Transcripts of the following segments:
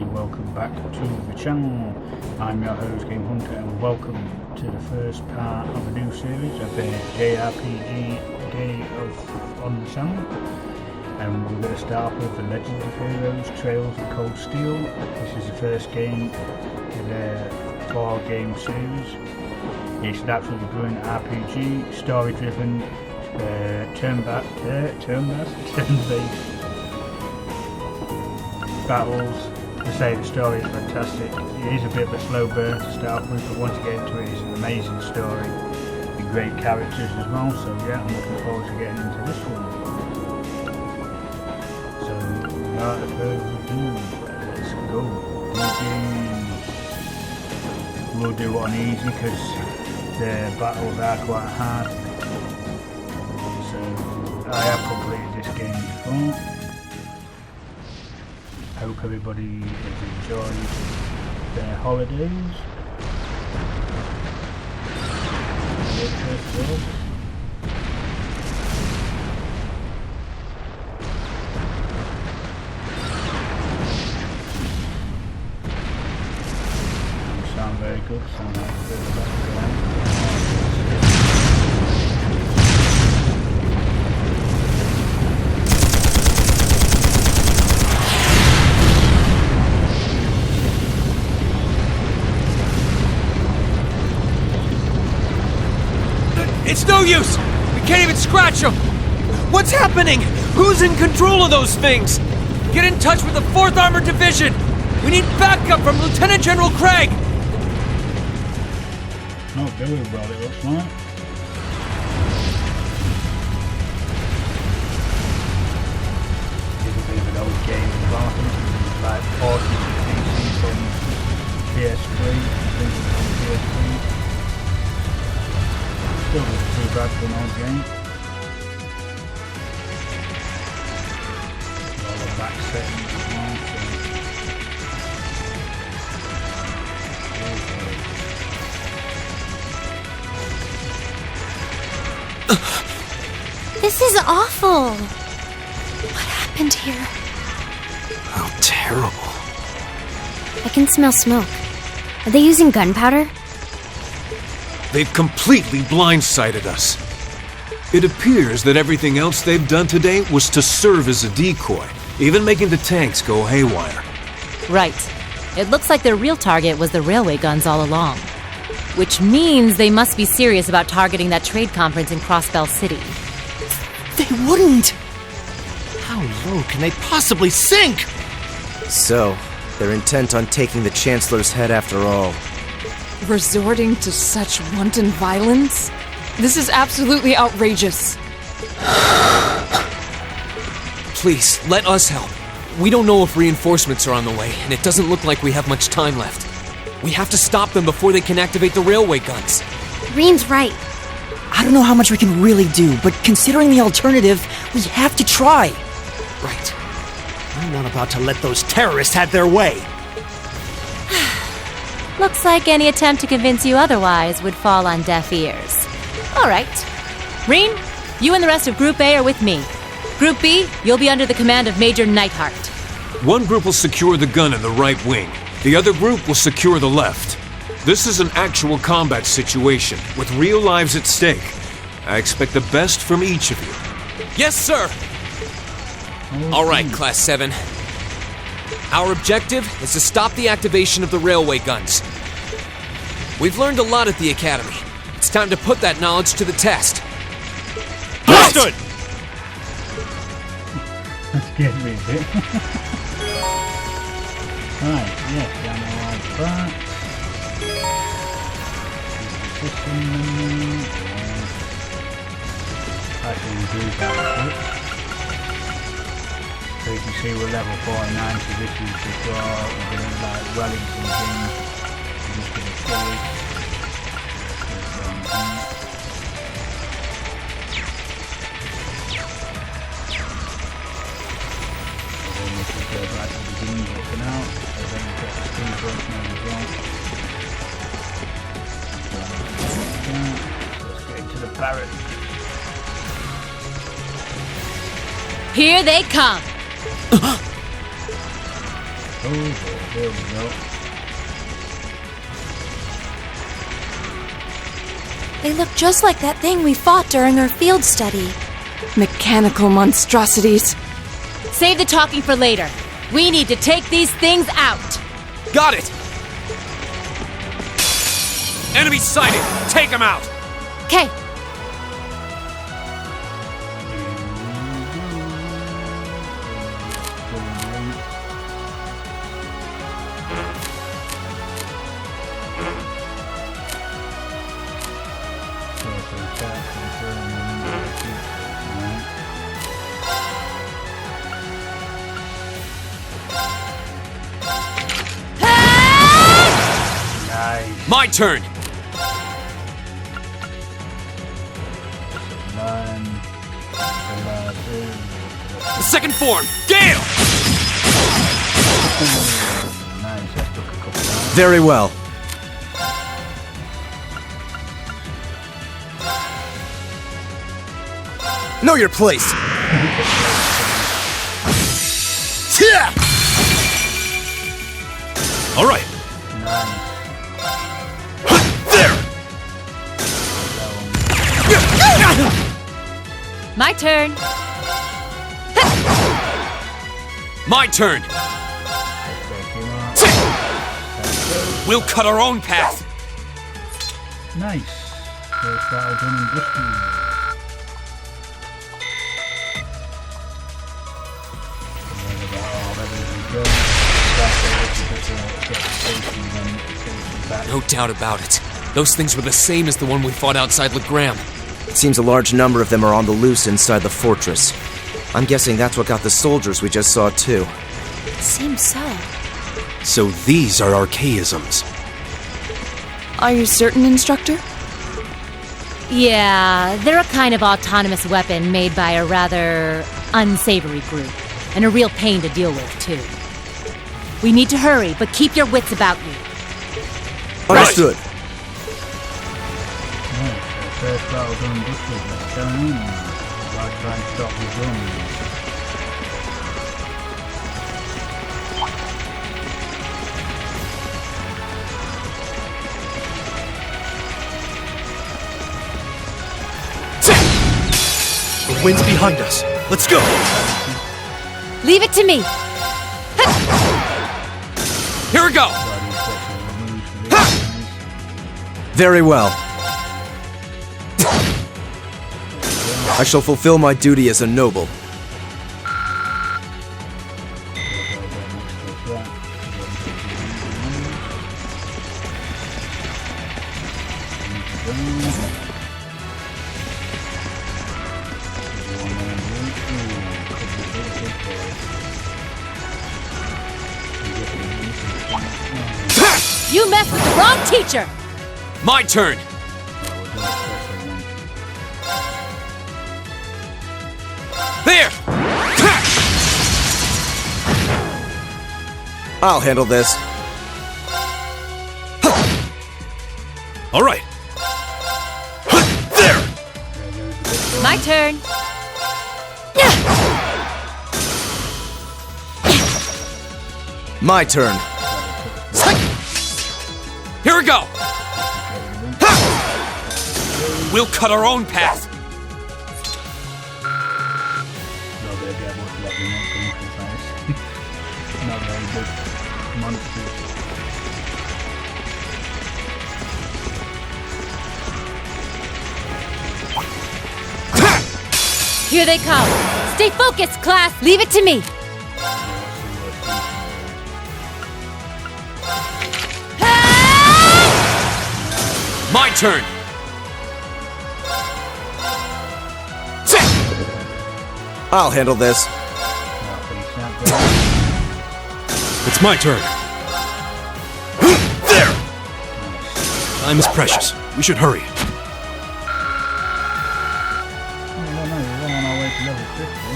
welcome back to the channel. I'm your host Game Hunter and welcome to the first part of a new series of the JRPG day on the channel. And we're going to start with the Legends of Heroes Trails of Cold Steel. This is the first game in a 4-game series. It's an absolutely brilliant RPG, story driven, turn-based battles. To say the story is fantastic. It is a bit of a slow burn to start with, but once you get into it, it's an amazing story and great characters as well. So yeah, I'm looking forward to getting into this one. So without further ado, let's go. We'll do it on easy because the battles are quite hard. So I have completed this game before. Hope everybody has enjoyed their holidays. You sound very good, sound like a bit of background. It's no use! We can't even scratch them! What's happening? Who's in control of those things? Get in touch with the 4th Armored Division! We need backup from Lieutenant General Craig! Not Billy brought it, looks like. It's a bit of an old game as well. I think it's like 40 PC from PS3. I think it's on PS3. Still wasn't too bad for an old game. All the back settings as well. This is awful. What happened here? How terrible. I can smell smoke. Are they using gunpowder? They've completely blindsided us. It appears that everything else they've done today was to serve as a decoy, even making the tanks go haywire. Right. It looks like their real target was the railway guns all along. Which means they must be serious about targeting that trade conference in Crossbell City. They wouldn't! How low can they possibly sink? So, they're intent on taking the Chancellor's head after all. Resorting to such wanton violence? This is absolutely outrageous. Please, let us help. We don't know if reinforcements are on the way, and it doesn't look like we have much time left. We have to stop them before they can activate the railway guns. Green's right. I don't know how much we can really do, but considering the alternative, we have to try. Right. I'm not about to let those terrorists have their way. Looks like any attempt to convince you otherwise would fall on deaf ears. All right. Reen, you and the rest of Group A are with me. Group B, you'll be under the command of Major Neidhart. One group will secure the gun in the right wing. The other group will secure the left. This is an actual combat situation, with real lives at stake. I expect the best from each of you. Yes, sir! All right, Class 7. Our objective is to stop the activation of the railway guns. We've learned a lot at the Academy. It's time to put that knowledge to the test. Understood! That's getting me a bit. Right, yes, down the right back. System menu. I can do that quick. So you can see we're level 49, so this is before we're going to like Wellington things. We're just going to show it. Go back to the beginning, looking out, so then we've got the speed version as well. Let's get into the barracks. Here they come! Oh, there we go. They look just like that thing we fought during our field study. Mechanical monstrosities. Save the talking for later. We need to take these things out. Got it! Enemy sighted! Take him out! Okay. My turn! The second form! Gale! Very well. Know your place! Yeah! All right. My turn. My turn! We'll cut our own path! Nice. First battle done in Bristol. No doubt about it. Those things were the same as the one we fought outside Legram. It seems a large number of them are on the loose inside the fortress. I'm guessing that's what got the soldiers we just saw too. Seems so. So these are archaisms. Are you certain, Instructor? Yeah, they're a kind of autonomous weapon made by a rather unsavory group. And a real pain to deal with, too. We need to hurry, but keep your wits about you. Understood. First battle done in Bristol. Let's go in. I'll try and stop the gun. The wind's behind us. Let's go! Leave it to me. Here we go! Very well. I shall fulfill my duty as a noble. You messed with the wrong teacher. My turn! There! I'll handle this. All right. There! My turn. My turn. Here we go! We'll cut our own path. Not very good monsters. Here they come. Stay focused, class. Leave it to me. My turn! I'll handle this. It's my turn. There! Time is precious. We should hurry. No, we're on our way to level 50.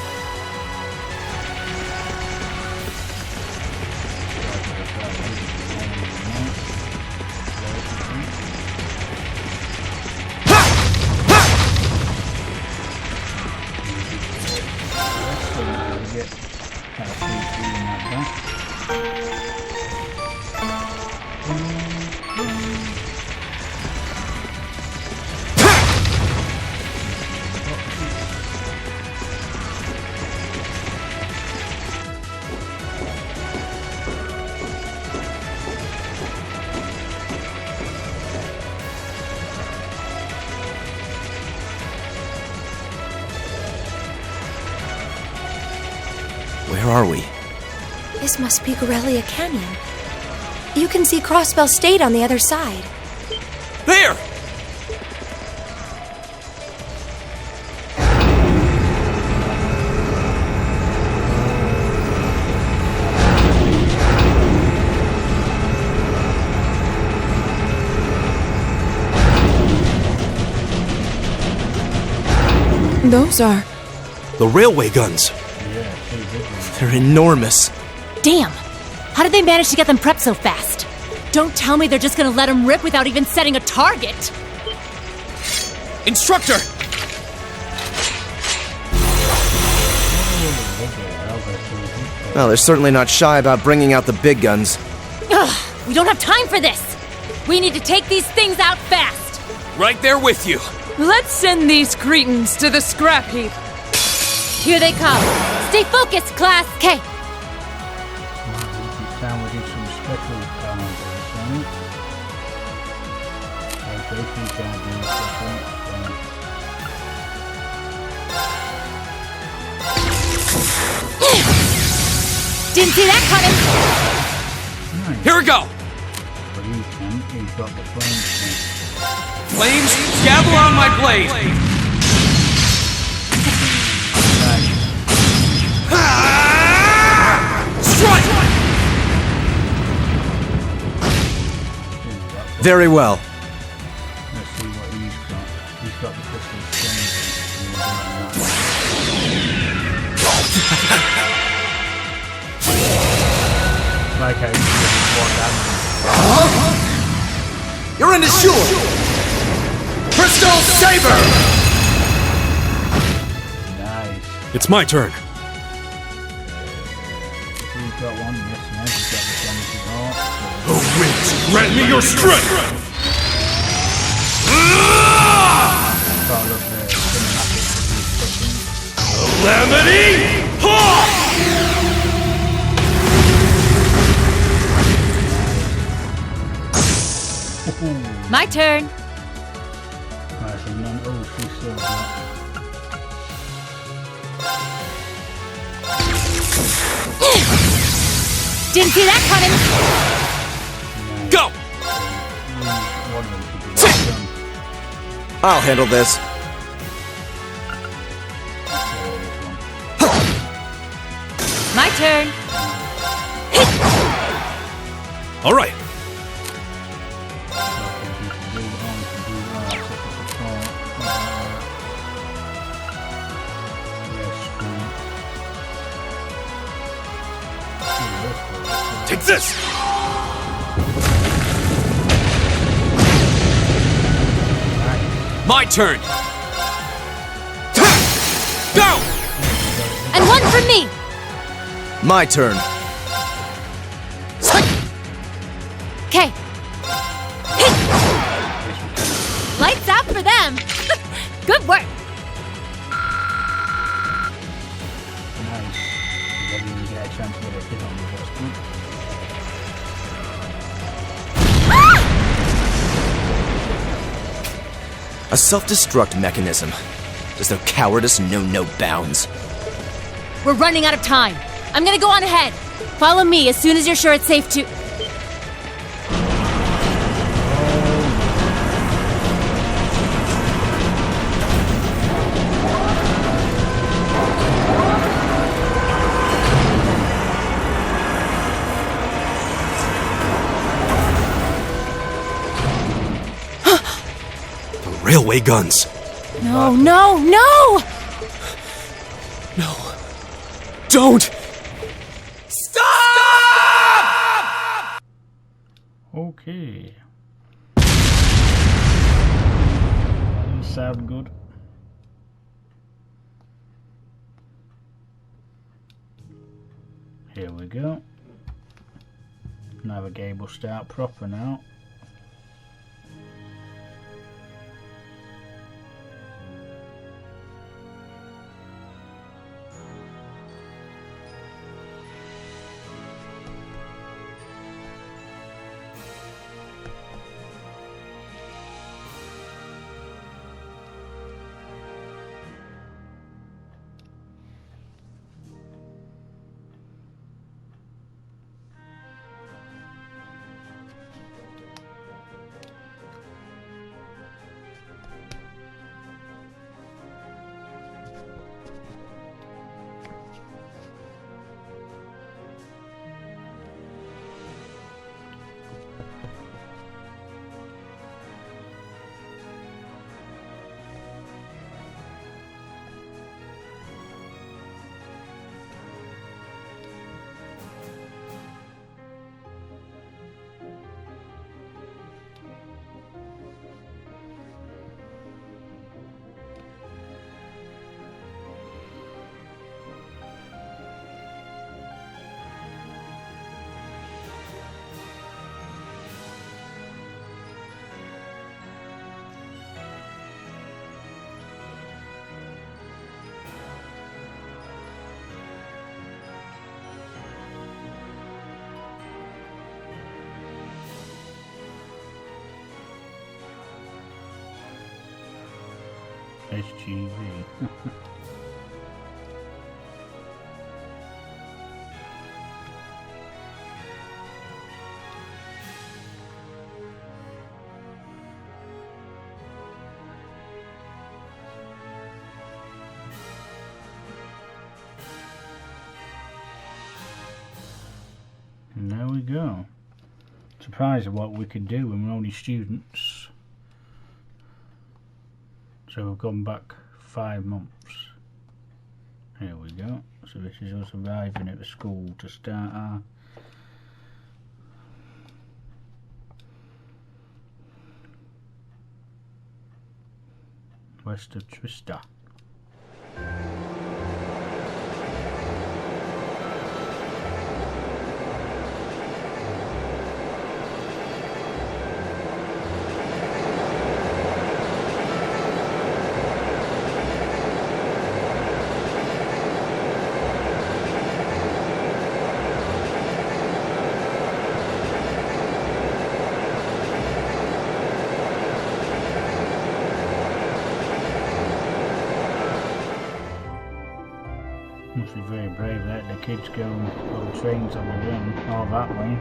Get kind of free feeling like that. Where are we? This must be Gorelia Canyon. You can see Crossbell State on the other side. There! Those are. The railway guns. They're enormous. Damn! How did they manage to get them prepped so fast? Don't tell me they're just gonna let them rip without even setting a target! Instructor! Well, they're certainly not shy about bringing out the big guns. Ugh! We don't have time for this! We need to take these things out fast! Right there with you. Let's send these cretins to the scrap heap. Here they come! Stay focused, class! Okay. Time we did some special challenges, right? Okay, keep down doing special. Didn't see that coming! Nice. Here we go. But he's got the flames. Flames, gather on my blade. Strike! Very well. Let's see what he's got. He's got the crystal flames. Like how you walk out. You're in the shore! Crystal Saber! Nice. It's my turn. He's got one. Yes, nice. He's got the flames as well. Oh, winds, grant me your strength! Got a look there. Cinematics. Calamity! Ha! My turn! Right, so none. Oh, she's still got. Didn't see that coming! Go! One of them should be done. I'll handle this. My turn! All right. Take this! My turn! Go! And one for me! My turn. Okay. Lights out for them! Good work! Nice. You didn't even get a chance to get a hit on the first one. A self-destruct mechanism. Does their cowardice know no bounds? We're running out of time. I'm gonna go on ahead. Follow me as soon as you're sure it's safe to. Railway guns. No, no, no! No. Don't! Stop! Okay. Doesn't sound good. Here we go. Now the game will start proper now. SGV. And there we go. Surprised at what we could do when we're only students. So we've gone back 5 months. Here we go. So this is us arriving at the school to start our west of Trista. Must be very brave that the kids go on trains on the run all that way.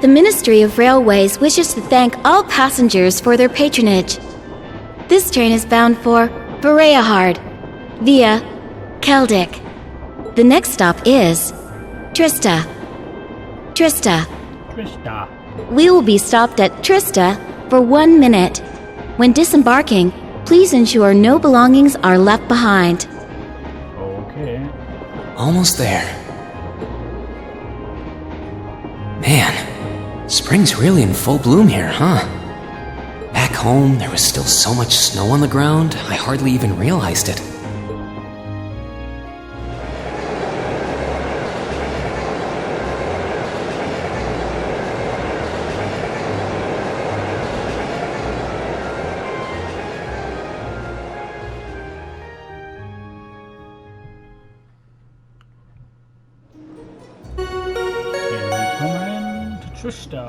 The Ministry of Railways wishes to thank all passengers for their patronage. This train is bound for Bereahard via Keldic. The next stop is Trista. Trista. We will be stopped at Trista for 1 minute. When disembarking, please ensure no belongings are left behind. Okay. Almost there. Man, spring's really in full bloom here, huh? Back home, there was still so much snow on the ground, I hardly even realized it. Trista.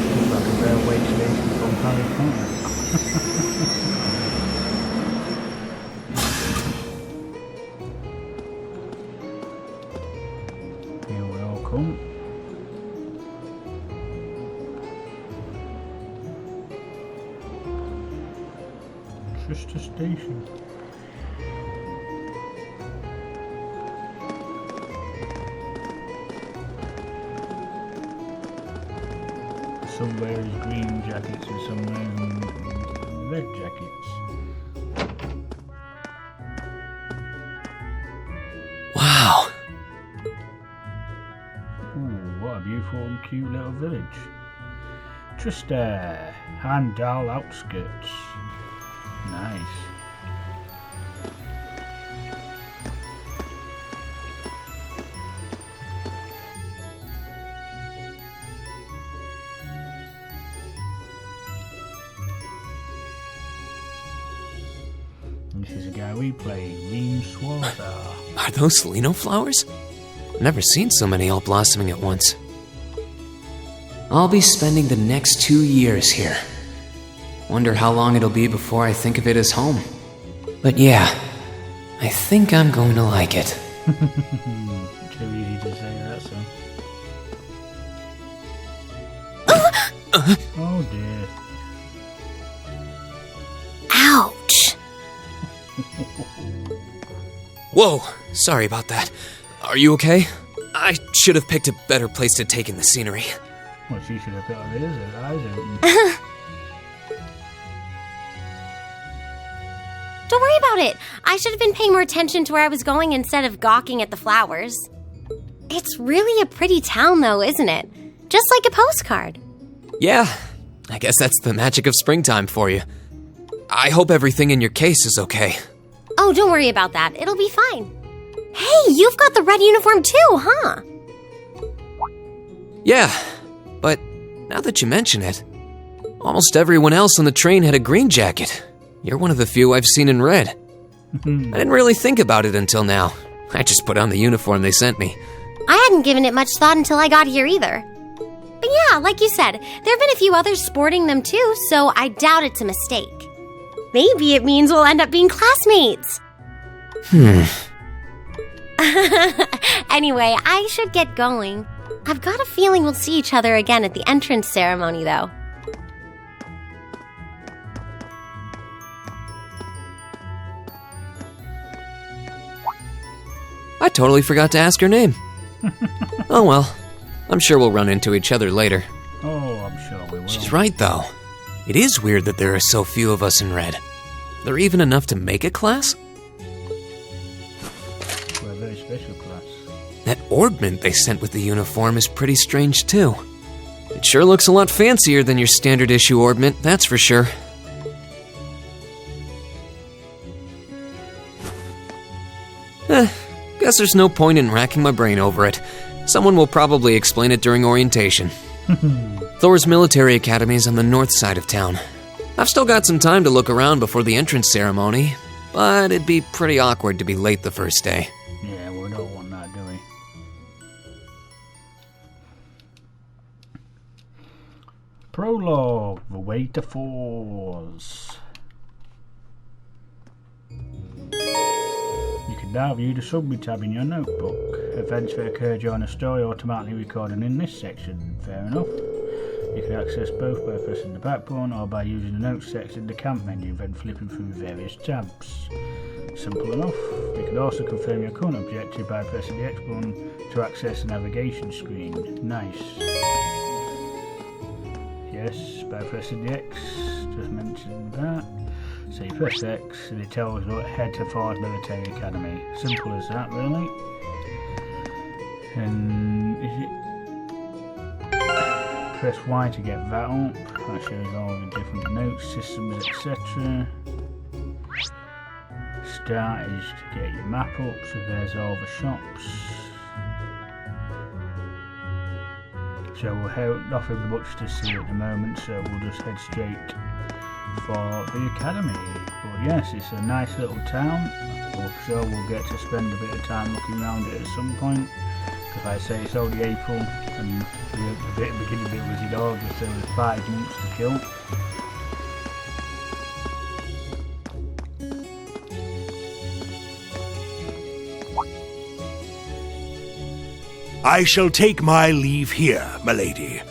Looks like a railway station from Harry Potter. Here we all come. Trista Station. Some wearing green jackets and some wearing red jackets. Wow. Ooh, what what a beautiful and cute little village. Just Handal outskirts. Nice. This is a guy we play, Reem Swarthar. Are those Lino flowers? I've never seen so many all blossoming at once. I'll be spending the next 2 years here. Wonder how long it'll be before I think of it as home. But yeah, I think I'm going to like it. Too easy to say that, so. Oh dear. Ouch! Whoa, sorry about that. Are you okay? I should have picked a better place to take in the scenery. Well, she should have got his eyes open. Don't worry about it. I should have been paying more attention to where I was going instead of gawking at the flowers. It's really a pretty town, though, isn't it? Just like a postcard. Yeah, I guess that's the magic of springtime for you. I hope everything in your case is okay. Oh, don't worry about that. It'll be fine. Hey, you've got the red uniform too, huh? Yeah, but now that you mention it, almost everyone else on the train had a green jacket. You're one of the few I've seen in red. I didn't really think about it until now. I just put on the uniform they sent me. I hadn't given it much thought until I got here either. But yeah, like you said, there have been a few others sporting them too, so I doubt it's a mistake. Maybe it means we'll end up being classmates. Anyway, I should get going. I've got a feeling we'll see each other again at the entrance ceremony, though. I totally forgot to ask her name. Oh well, I'm sure we'll run into each other later. Oh, I'm sure we will. She's right, though. It is weird that there are so few of us in red. There even enough to make a class? We're a very special class. That orbment they sent with the uniform is pretty strange, too. It sure looks a lot fancier than your standard issue orbment, that's for sure. Guess there's no point in racking my brain over it. Someone will probably explain it during orientation. Thor's military academy is on the north side of town. I've still got some time to look around before the entrance ceremony, but it'd be pretty awkward to be late the first day. Yeah, we don't want that, do we? Prologue, The Way to Fours. You can now view the summary tab in your notebook. Events that occur during a story automatically recorded in this section. Fair enough. You can access both by pressing the back button or by using the notes section in the camp menu, then flipping through various tabs. Simple enough. You can also confirm your current objective by pressing the X button to access the navigation screen. Nice. Yes, by pressing the X, just mentioned that. So you press X and it tells you head to Thor's Military Academy. Simple as that, really. And press Y to get that up. That shows all the different notes, systems, etc. Start is to get your map up, so there's all the shops. So we'll have nothing much to see at the moment, so we'll just head straight for the academy. But yes, it's a nice little town. I'm sure we'll get to spend a bit of time looking around it at some point. If I say it's only April and the beginning bit was in August, so there's 5 months to kill. I shall take my leave here, milady.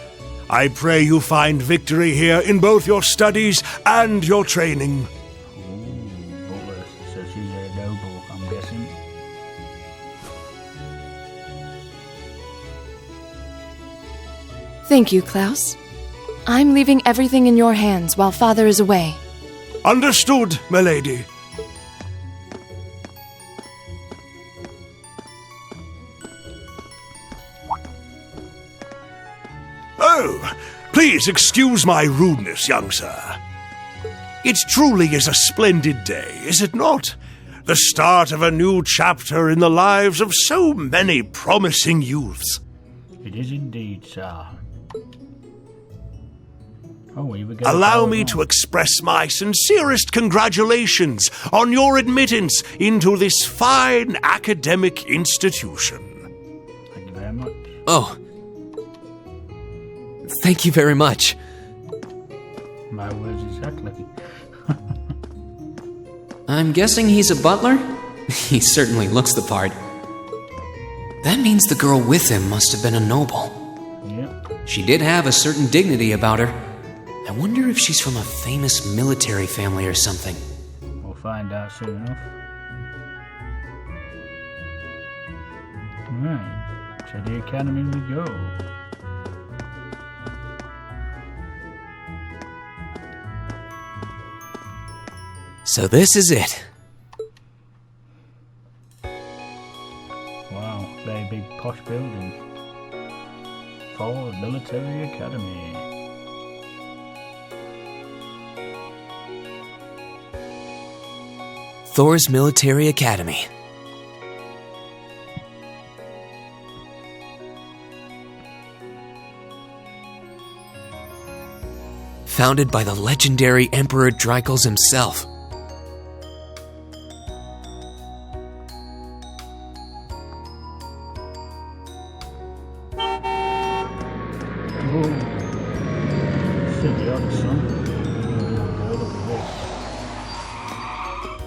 I pray you find victory here in both your studies and your training. Ooh, butler, so she's a noble, I'm guessing. Thank you, Klaus. I'm leaving everything in your hands while Father is away. Understood, milady. Oh, please excuse my rudeness, young sir. It truly is a splendid day, is it not? The start of a new chapter in the lives of so many promising youths. It is indeed, sir. Oh, here we go. Allow me to express my sincerest congratulations on your admittance into this fine academic institution. Thank you very much. Oh. Thank you very much. My words exactly. I'm guessing he's a butler? He certainly looks the part. That means the girl with him must have been a noble. Yep. She did have a certain dignity about her. I wonder if she's from a famous military family or something. We'll find out soon enough. Right, to the academy we go. So this is it. Wow, very big posh building. For military academy. Thor's Military Academy. Founded by the legendary Emperor Dreikels himself.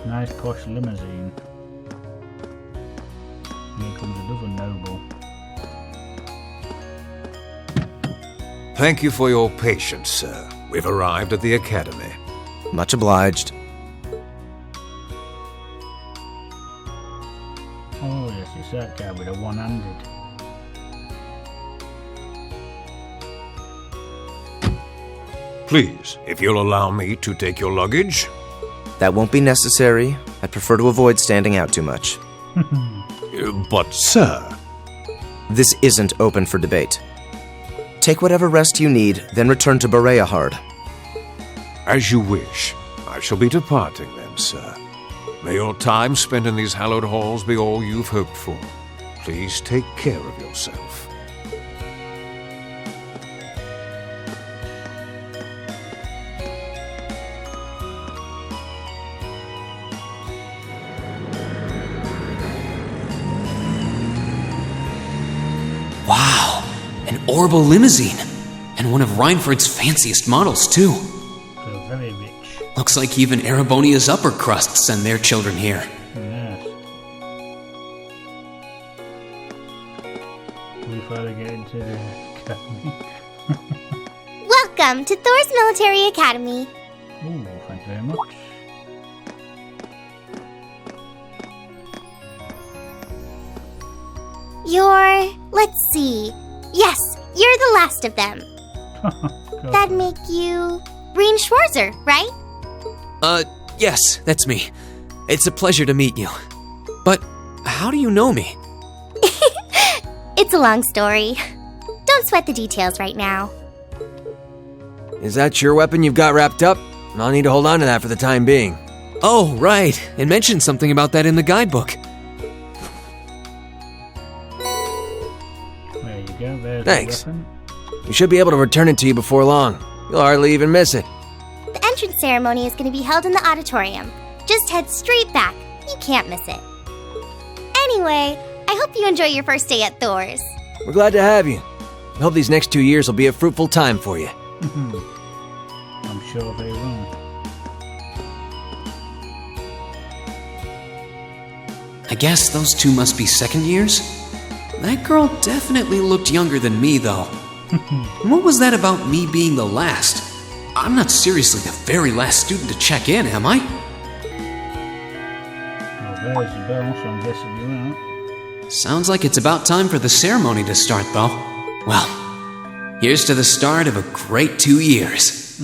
Nice posh limousine. Here comes another noble. Thank you for your patience, sir. We've arrived at the academy. Much obliged. Oh yes, it's that guy with a one-handed. Please, if you'll allow me to take your luggage. That won't be necessary. I'd prefer to avoid standing out too much. But, sir... This isn't open for debate. Take whatever rest you need, then return to Bereahard. As you wish. I shall be departing then, sir. May your time spent in these hallowed halls be all you've hoped for. Please take care of yourself. Wow, an Orbital limousine. And one of Reinford's fanciest models, too. So very rich. Looks like even Erebonia's upper crust send their children here. Yes. We finally get into the academy. Welcome to Thor's Military Academy. Ooh, thank you very much. Let's see. Yes, you're the last of them. That'd make you Rean Schwarzer, right? Yes, that's me. It's a pleasure to meet you. But how do you know me? It's a long story. Don't sweat the details right now. Is that your weapon you've got wrapped up? I'll need to hold on to that for the time being. Oh, right. It mentioned something about that in the guidebook. There you go, there's Thanks. the weapon. We should be able to return it to you before long. You'll hardly even miss it. The entrance ceremony is going to be held in the auditorium. Just head straight back. You can't miss it. Anyway, I hope you enjoy your first day at Thor's. We're glad to have you. I hope these next 2 years will be a fruitful time for you. I'm sure they will. I guess those two must be second years? That girl definitely looked younger than me, though. What was that about me being the last? I'm not seriously the very last student to check in, am I? Well, there's your bell, so I'm guessing you aren't. Sounds like it's about time for the ceremony to start, though. Well, here's to the start of a great 2 years.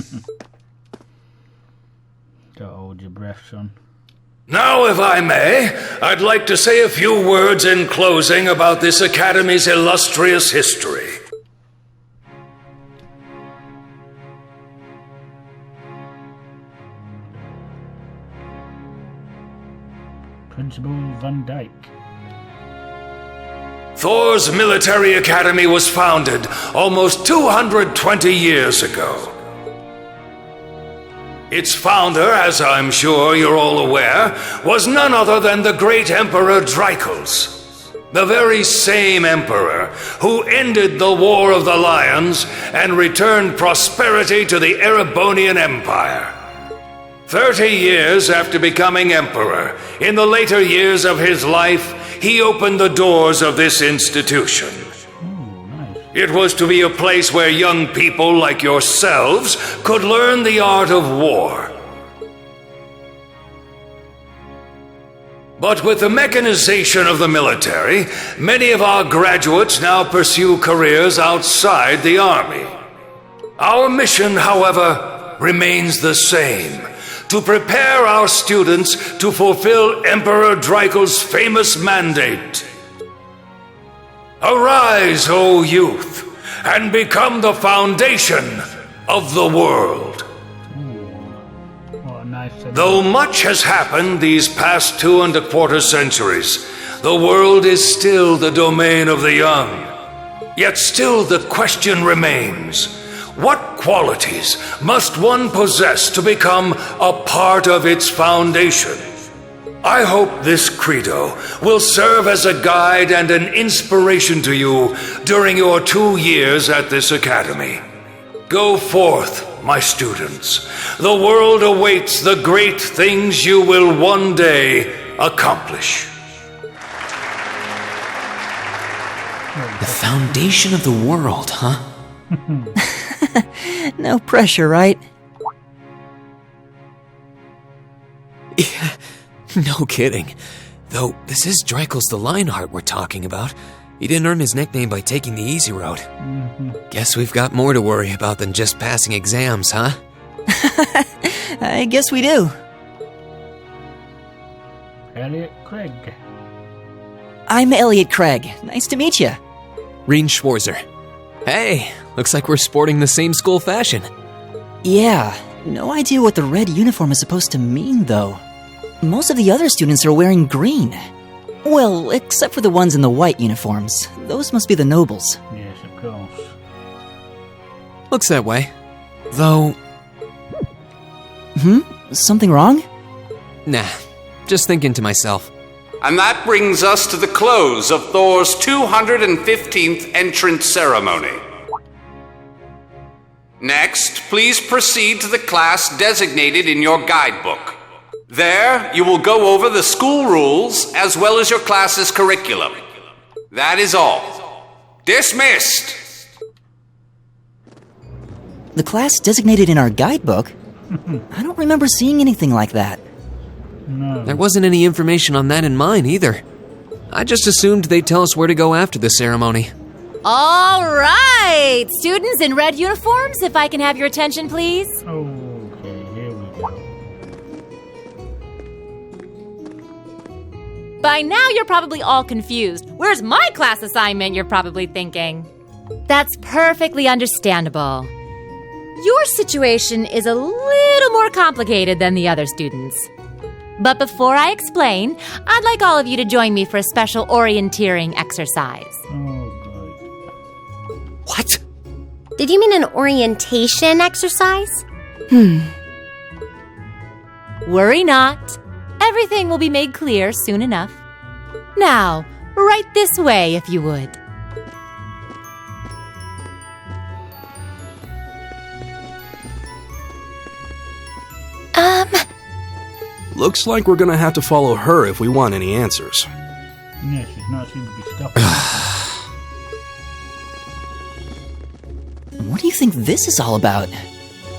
Don't hold your breath, son. Now, if I may, I'd like to say a few words in closing about this Academy's illustrious history. Principal Van Dyke. Thor's military academy was founded almost 220 years ago. Its founder, as I'm sure you're all aware, was none other than the great Emperor Dreichels. The very same emperor who ended the War of the Lions and returned prosperity to the Erebonian Empire. 30 years after becoming emperor, in the later years of his life, he opened the doors of this institution. It was to be a place where young people like yourselves could learn the art of war. But with the mechanization of the military, many of our graduates now pursue careers outside the army. Our mission, however, remains the same: to prepare our students to fulfill Emperor Dreichels' famous mandate. Arise, O youth, and become the foundation of the world. Though much has happened these past 2¼ centuries, the world is still the domain of the young. Yet still the question remains: what qualities must one possess to become a part of its foundation? I hope this credo will serve as a guide and an inspiration to you during your 2 years at this academy. Go forth, my students. The world awaits the great things you will one day accomplish. The foundation of the world, huh? No pressure, right? Yeah, no kidding. Though, this is Dreichels the Lionheart we're talking about. He didn't earn his nickname by taking the easy road. Guess we've got more to worry about than just passing exams, huh? I guess we do. Elliot Craig. I'm Elliot Craig. Nice to meet you. Reen Schwarzer. Hey, looks like we're sporting the same school fashion. Yeah, no idea what the red uniform is supposed to mean, though. Most of the other students are wearing green. Well, except for the ones in the white uniforms. Those must be the nobles. Yes, of course. Looks that way. Though... Something wrong? Nah, just thinking to myself. And that brings us to the close of Thor's 215th entrance ceremony. Next, please proceed to the class designated in your guidebook. There, you will go over the school rules as well as your class's curriculum. That is all. Dismissed! The class designated in our guidebook? I don't remember seeing anything like that. No. There wasn't any information on that in mine, either. I just assumed they'd tell us where to go after the ceremony. All right! Students in red uniforms, if I can have your attention, please. Okay, here we go. By now, you're probably all confused. Where's my class assignment, you're probably thinking. That's perfectly understandable. Your situation is a little more complicated than the other students. But before I explain, I'd like all of you to join me for a special orienteering exercise. What? Did you mean an orientation exercise? Worry not. Everything will be made clear soon enough. Now, right this way, if you would. Looks like we're gonna have to follow her if we want any answers. Yeah, she's not seem to be stopping. What do you think this is all about?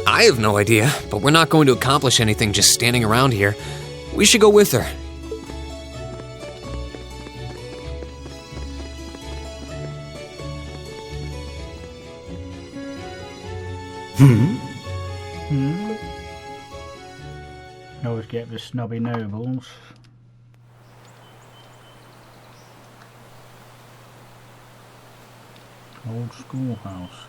I have no idea, but we're not going to accomplish anything just standing around here. We should go with her. Always get the snobby nobles. Old schoolhouse.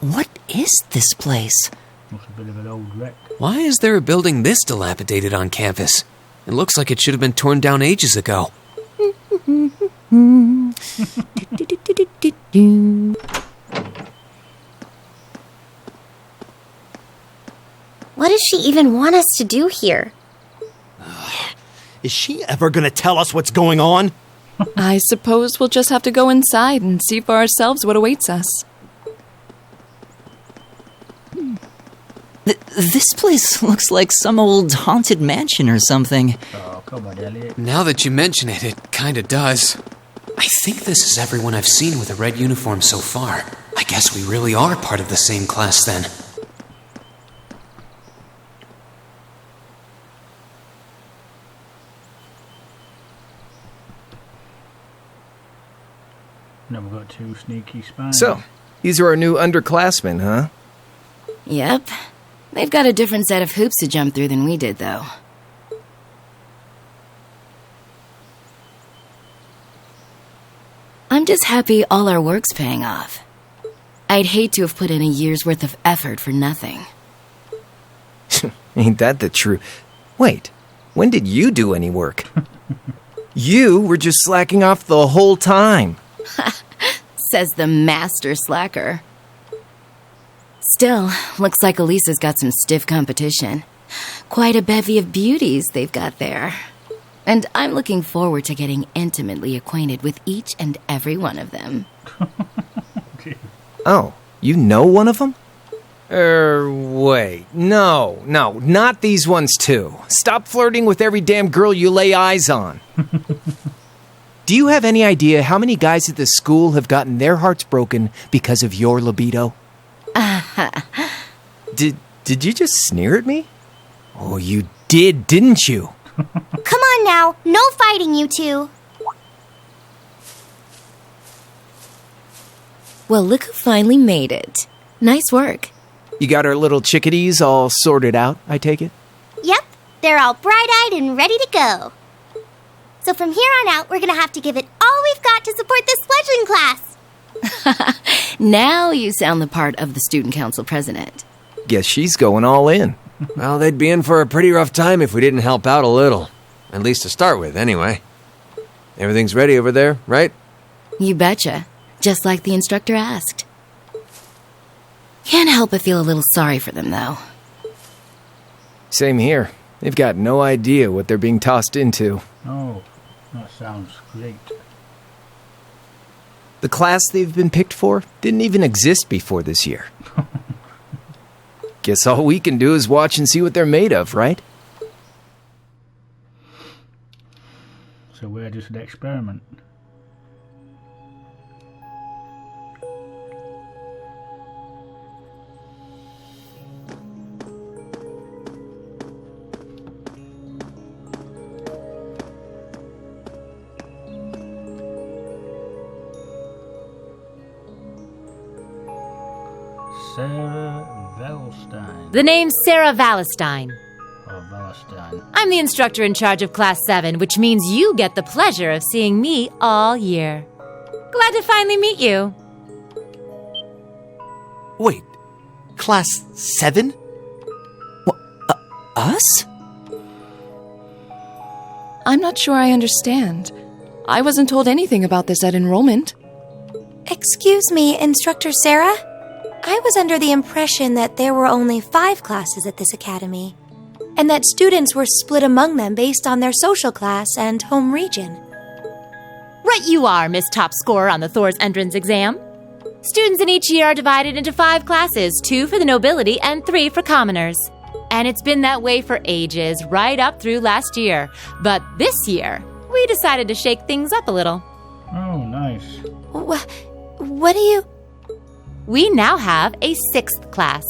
What is this place? Looks a bit of an old wreck. Why is there a building this dilapidated on campus? It looks like it should have been torn down ages ago. What does she even want us to do here? Is she ever gonna tell us what's going on? I suppose we'll just have to go inside and see for ourselves what awaits us. This place looks like some old haunted mansion or something. Oh, come on, Elliot. Now that you mention it, it kinda does. I think this is everyone I've seen with a red uniform so far. I guess we really are part of the same class then. Now we've got two sneaky spies. So, these are our new underclassmen, huh? Yep. They've got a different set of hoops to jump through than we did, though. I'm just happy all our work's paying off. I'd hate to have put in a year's worth of effort for nothing. Ain't that the truth? Wait, when did you do any work? You were just slacking off the whole time. Says the master slacker. Still, looks like Elisa's got some stiff competition. Quite a bevy of beauties they've got there. And I'm looking forward to getting intimately acquainted with each and every one of them. Oh, you know one of them? Wait. No, not these ones too. Stop flirting with every damn girl you lay eyes on. Do you have any idea how many guys at this school have gotten their hearts broken because of your libido? Did you just sneer at me? Oh, you did, didn't you? Come on now, no fighting, you two. Well, look who finally made it. Nice work. You got our little chickadees all sorted out, I take it? Yep, they're all bright-eyed and ready to go. So from here on out, we're gonna have to give it all we've got to support this fledgling class. Now you sound the part of the student council president. Guess she's going all in. Well, they'd be in for a pretty rough time if we didn't help out a little. At least to start with, anyway. Everything's ready over there, right? You betcha. Just like the instructor asked. Can't help but feel a little sorry for them, though. Same here. They've got no idea what they're being tossed into. Oh, that sounds great. The class they've been picked for didn't even exist before this year. Guess all we can do is watch and see what they're made of, right? So we're just an experiment. Sarah Valstein. The name's Sarah Valstein. Oh, Valstein. I'm the instructor in charge of Class 7, which means you get the pleasure of seeing me all year. Glad to finally meet you. Wait, Class 7? Us? I'm not sure I understand. I wasn't told anything about this at enrollment. Excuse me, Instructor Sarah? I was under the impression that there were only 5 classes at this academy, and that students were split among them based on their social class and home region. Right you are, Miss Top Scorer on the Thor's entrance exam. Students in each year are divided into 5 classes, 2 for the nobility and 3 for commoners. And it's been that way for ages, right up through last year. But this year, we decided to shake things up a little. Oh, nice. What do you... We now have a 6th class,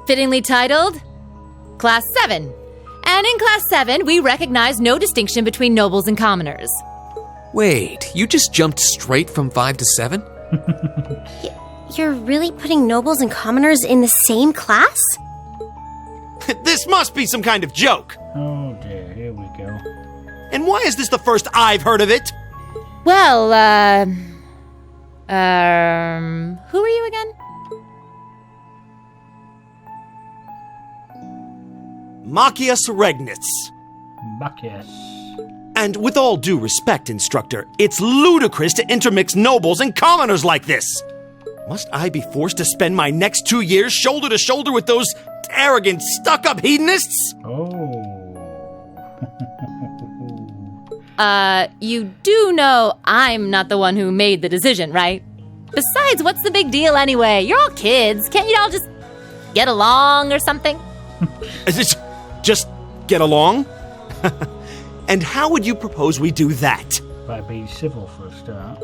fittingly titled Class 7. And in Class 7, we recognize no distinction between nobles and commoners. Wait, you just jumped straight from 5 to 7? You're really putting nobles and commoners in the same class? This must be some kind of joke. Oh dear, here we go. And why is this the first I've heard of it? Well, who are you again? Machias Regnitz. Machias. And with all due respect, Instructor, it's ludicrous to intermix nobles and commoners like this. Must I be forced to spend my next 2 years shoulder to shoulder with those arrogant, stuck-up hedonists? Oh. You do know I'm not the one who made the decision, right? Besides, what's the big deal anyway? You're all kids. Can't you all just get along or something? Just get along? And how would you propose we do that? By being civil for a start.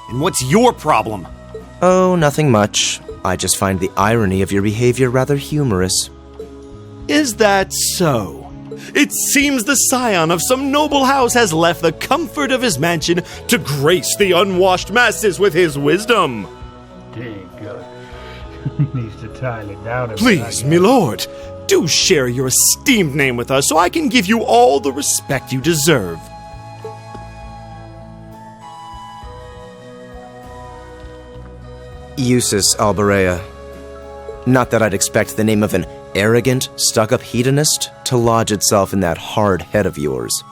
And what's your problem? Oh, nothing much. I just find the irony of your behavior rather humorous. Is that so? It seems the scion of some noble house has left the comfort of his mansion to grace the unwashed masses with his wisdom. Dear God. Needs to tile it down. Please, my lord, do share your esteemed name with us so I can give you all the respect you deserve. Eustace Alberea. Not that I'd expect the name of an arrogant, stuck-up hedonist to lodge itself in that hard head of yours.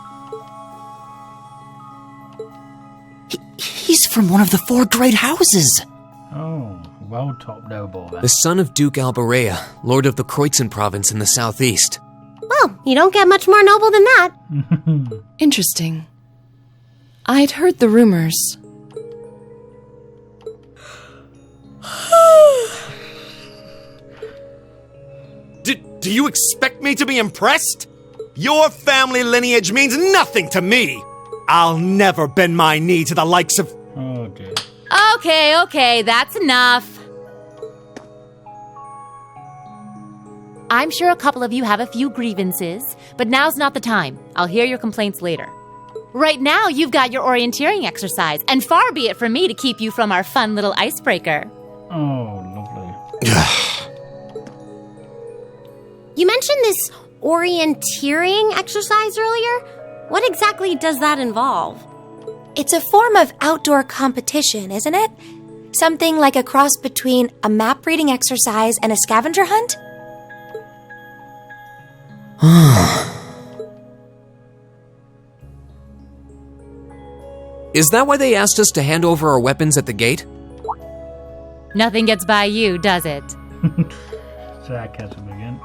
He's from one of the 4 great houses. Oh, well-top noble then. The son of Duke Alberea, lord of the Kreutzen province in the southeast. Well, you don't get much more noble than that. Interesting. I'd heard the rumors. Do you expect me to be impressed? Your family lineage means nothing to me. I'll never bend my knee to the likes of... Oh, dear. Okay, that's enough. I'm sure a couple of you have a few grievances, but now's not the time. I'll hear your complaints later. Right now, you've got your orienteering exercise, and far be it from me to keep you from our fun little icebreaker. Oh, lovely. You mentioned this orienteering exercise earlier. What exactly does that involve? It's a form of outdoor competition, isn't it? Something like a cross between a map-reading exercise and a scavenger hunt? Is that why they asked us to hand over our weapons at the gate? Nothing gets by you, does it? Sarcasm again.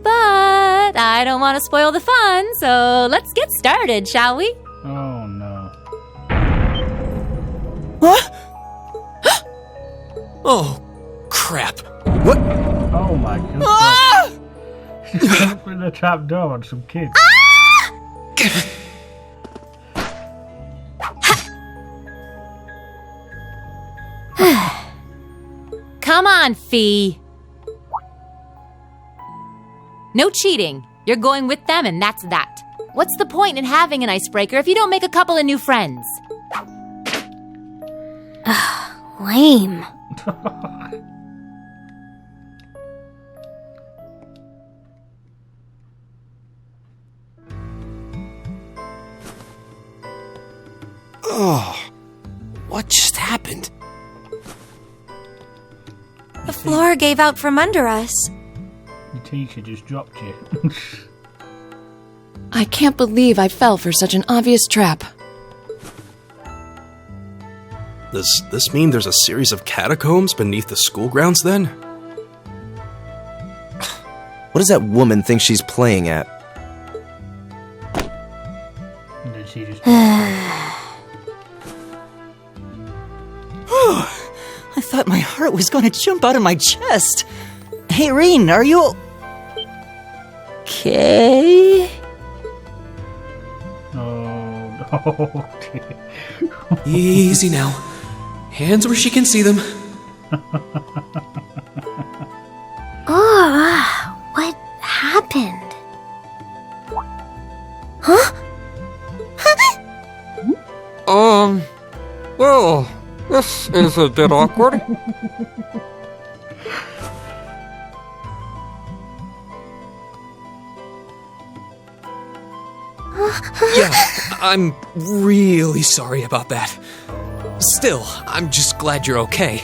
But I don't want to spoil the fun, so let's get started, shall we? Oh, no. What? Oh, crap. What? Oh, my God. She's opening the trap door on some kids. Come on, Fee. No cheating. You're going with them, and that's that. What's the point in having an icebreaker if you don't make a couple of new friends? Lame. Oh, what just happened? The floor gave out from under us. Your teacher just dropped you. I can't believe I fell for such an obvious trap. Does this mean there's a series of catacombs beneath the school grounds then? What does that woman think she's playing at? And then she just... I thought my heart was going to jump out of my chest. Hey, Reen, are you... okay? Oh, dear. Easy now. Hands where she can see them. What happened? Huh? Well, this is a bit awkward. Yeah, I'm really sorry about that. Still, I'm just glad you're okay.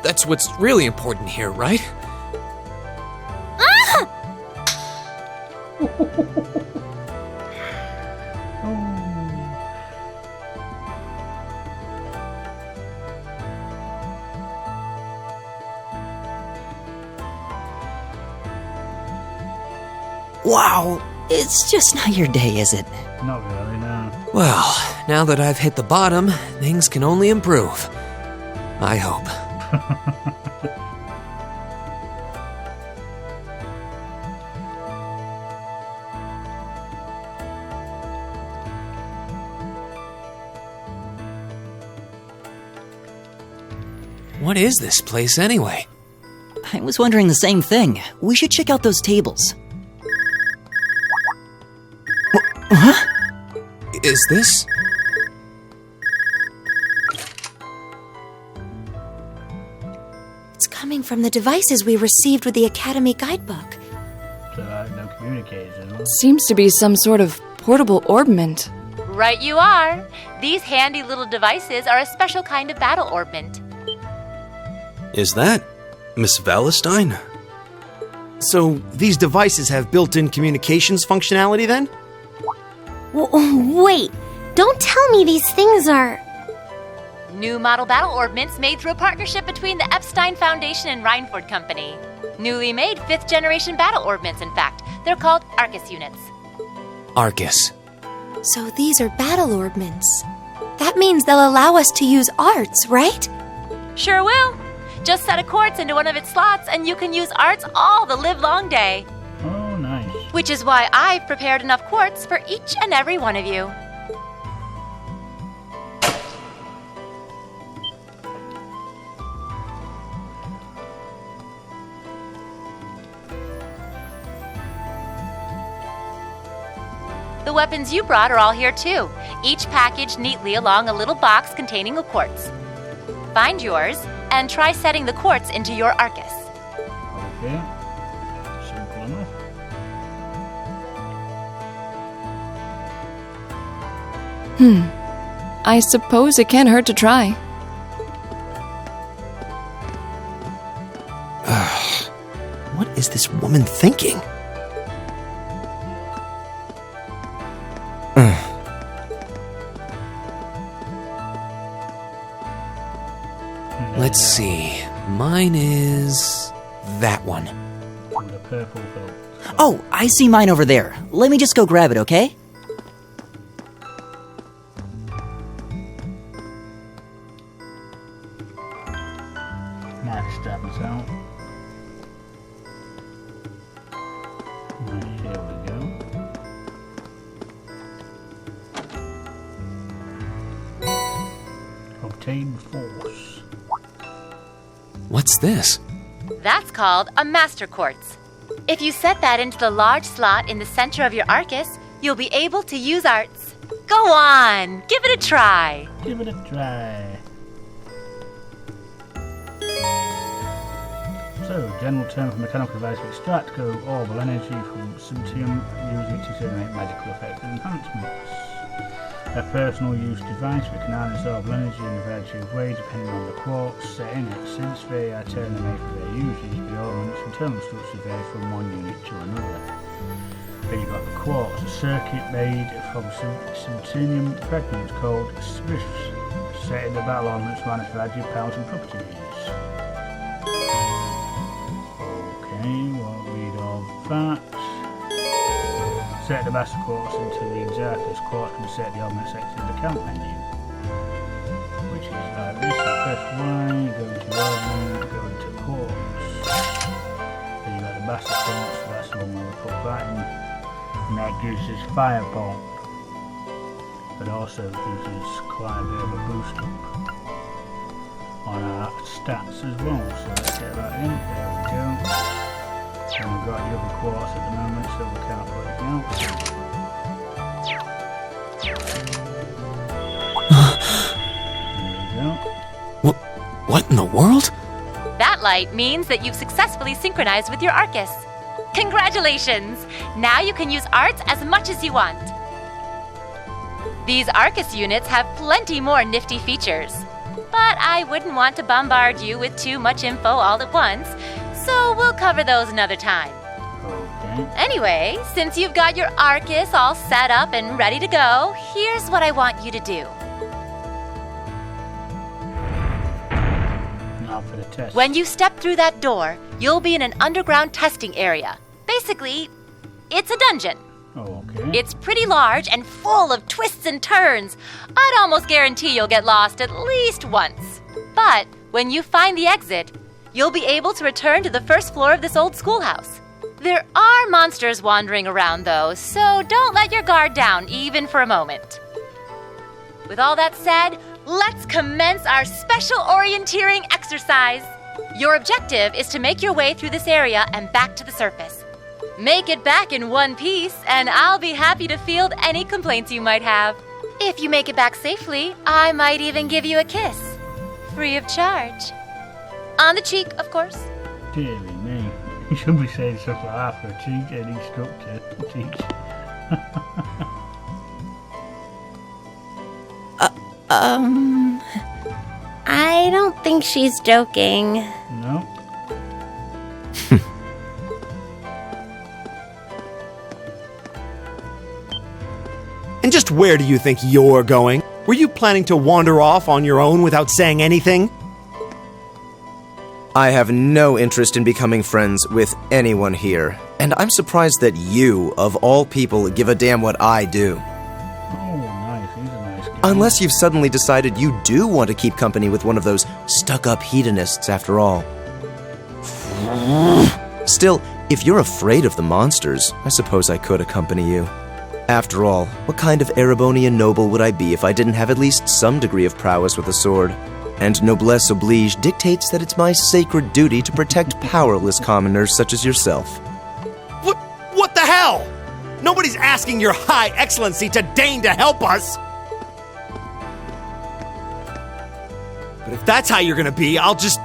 That's what's really important here, right? Wow, it's just not your day, is it? Not really, no. Well, now that I've hit the bottom, things can only improve. I hope. What is this place anyway? I was wondering the same thing. We should check out those tables. Huh? Is this? It's coming from the devices we received with the Academy guidebook. So no communicators at all. Seems to be some sort of portable orbment. Right you are. These handy little devices are a special kind of battle orbment. Is that Miss Valestine? So these devices have built-in communications functionality then? Wait, don't tell me these things are... New model battle orbments made through a partnership between the Epstein Foundation and Reinford Company. Newly made 5th generation battle orbments, in fact. They're called Arcus units. Arcus. So these are battle orbments. That means they'll allow us to use arts, right? Sure will. Just set a quartz into one of its slots and you can use arts all the livelong day. Oh, nice. Which is why I've prepared enough quartz for each and every one of you. The weapons you brought are all here too, each packaged neatly along a little box containing a quartz. Find yours and try setting the quartz into your Arcus. Okay. Simple enough. I suppose it can't hurt to try. What is this woman thinking? Let's see. Mine is that one. The purple belt. Oh, I see mine over there. Let me just go grab it, okay? Nice stab us out. Right, here we go. Obtain force. What's this? That's called a master quartz. If you set that into the large slot in the center of your Arcus, you'll be able to use arts. Go on, give it a try. Give it a try. So, general term for mechanical device: extract orbital energy from Syntium using it to generate magical effects and enhancements. A personal use device that can harness orbital energy in a variety of ways depending on the quartz setting. Since they are tailor-made for their uses, the ornament's internal structure vary from one unit to another. Then you've got the quartz, a circuit made from Syntium fragments called swifts, set in the battle ornaments minus variety of powers and properties. Okay, we'll read all that. Set the master quartz into the Exarchus. Quartz can set the ornament section in the camp menu, which is like this. You press Y, go into ornament, go into quartz. Then you got the master quartz, so that's the one where we put that in, and that gives us firebolt, but also gives us quite a bit of a boost up on our stats as well. So let's get that in. There we go. And we've got the other quartz at the moment, so we can't put it out. There we go. What in the world? That light means that you've successfully synchronized with your Arcus. Congratulations! Now you can use arts as much as you want. These Arcus units have plenty more nifty features. But I wouldn't want to bombard you with too much info all at once, so we'll cover those another time. Okay. Anyway, since you've got your Arcus all set up and ready to go, here's what I want you to do. Now for the test. When you step through that door, you'll be in an underground testing area. Basically, it's a dungeon. Oh, okay. It's pretty large and full of twists and turns. I'd almost guarantee you'll get lost at least once. But when you find the exit, you'll be able to return to the first floor of this old schoolhouse. There are monsters wandering around, though, so don't let your guard down, even for a moment. With all that said, let's commence our special orienteering exercise. Your objective is to make your way through this area and back to the surface. Make it back in one piece, and I'll be happy to field any complaints you might have. If you make it back safely, I might even give you a kiss. Free of charge. On the cheek, of course. Dear me. You should be saying stuff like that for a cheek and instructor to teach. I don't think she's joking. No? And just where do you think you're going? Were you planning to wander off on your own without saying anything? I have no interest in becoming friends with anyone here, and I'm surprised that you, of all people, give a damn what I do. Oh, nice. He's a nice guy. Unless you've suddenly decided you do want to keep company with one of those stuck-up hedonists after all. Still, if you're afraid of the monsters, I suppose I could accompany you. After all, what kind of Erebonian noble would I be if I didn't have at least some degree of prowess with a sword? And noblesse oblige dictates that it's my sacred duty to protect powerless commoners such as yourself. What the hell? Nobody's asking your high excellency to deign to help us! But if that's how you're gonna be, I'll just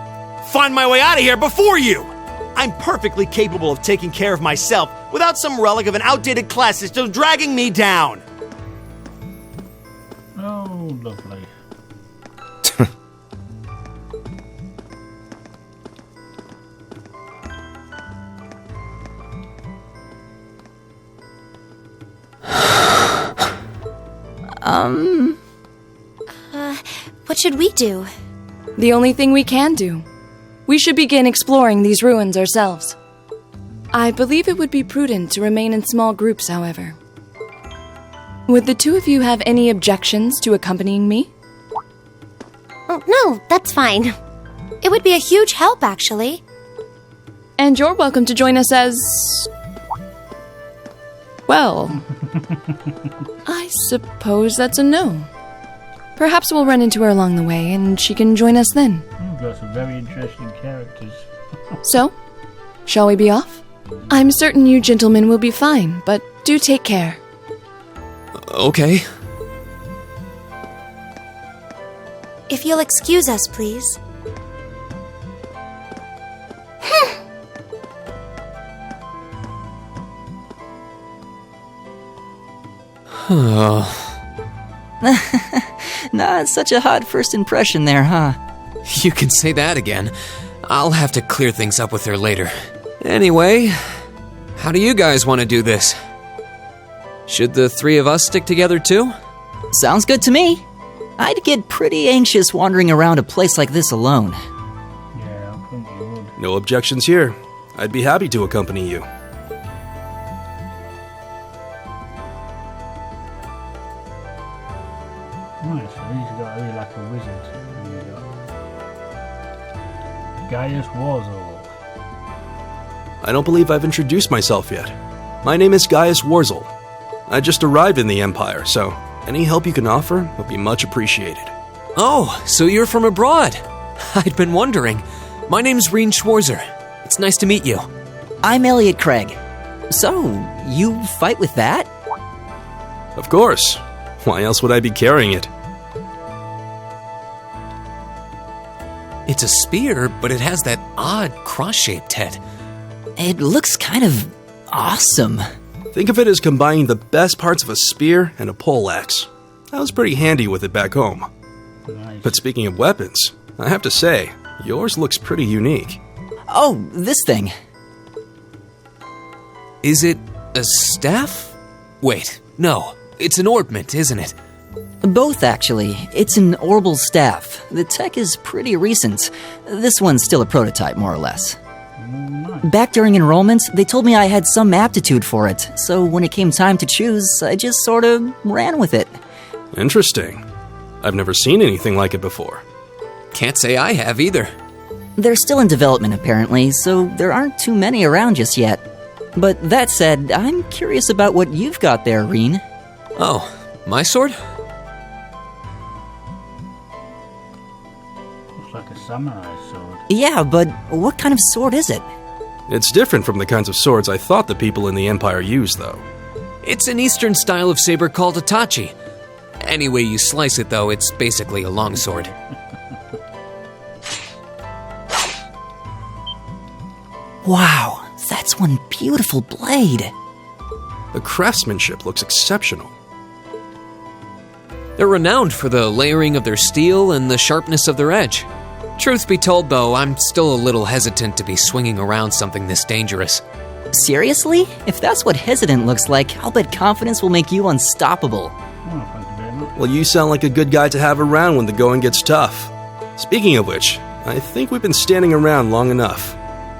find my way out of here before you! I'm perfectly capable of taking care of myself without some relic of an outdated class system dragging me down! Oh, lovely. What should we do? The only thing we can do. We should begin exploring these ruins ourselves. I believe it would be prudent to remain in small groups, however. Would the two of you have any objections to accompanying me? Oh, no, that's fine. It would be a huge help, actually. And you're welcome to join us as... Well, I suppose that's a no. Perhaps we'll run into her along the way, and she can join us then. We've got some very interesting characters. So, shall we be off? I'm certain you gentlemen will be fine, but do take care. Okay. If you'll excuse us, please. Not such a hot first impression there, huh? You can say that again. I'll have to clear things up with her later. Anyway, how do you guys want to do this? Should the three of us stick together too? Sounds good to me. I'd get pretty anxious wandering around a place like this alone. Yeah, I think you would. No objections here. I'd be happy to accompany you. Nice, so he's got really like a wizard. Gaius Warzol. I don't believe I've introduced myself yet. My name is Gaius Warzel. I just arrived in the Empire, so any help you can offer would be much appreciated. Oh, so you're from abroad. I'd been wondering. My name's Reen Schwarzer. It's nice to meet you. I'm Elliot Craig. So, you fight with that? Of course. Why else would I be carrying it? It's a spear, but it has that odd cross-shaped head. It looks kind of awesome. Think of it as combining the best parts of a spear and a poleaxe. I was pretty handy with it back home. Nice. But speaking of weapons, I have to say, yours looks pretty unique. Oh, this thing. Is it a staff? Wait, no. It's an orbment, isn't it? Both, actually. It's an orbital staff. The tech is pretty recent. This one's still a prototype, more or less. Back during enrollment, they told me I had some aptitude for it, so when it came time to choose, I just sort of ran with it. Interesting. I've never seen anything like it before. Can't say I have either. They're still in development, apparently, so there aren't too many around just yet. But that said, I'm curious about what you've got there, Reen. Oh, my sword? Looks like a samurai sword. Yeah, but what kind of sword is it? It's different from the kinds of swords I thought the people in the Empire used, though. It's an eastern style of saber called Itachi. Any way you slice it, though, it's basically a longsword. Wow, that's one beautiful blade. The craftsmanship looks exceptional. They're renowned for the layering of their steel and the sharpness of their edge. Truth be told, though, I'm still a little hesitant to be swinging around something this dangerous. Seriously? If that's what hesitant looks like, I'll bet confidence will make you unstoppable. Oh, thank you very much. Well, you sound like a good guy to have around when the going gets tough. Speaking of which, I think we've been standing around long enough.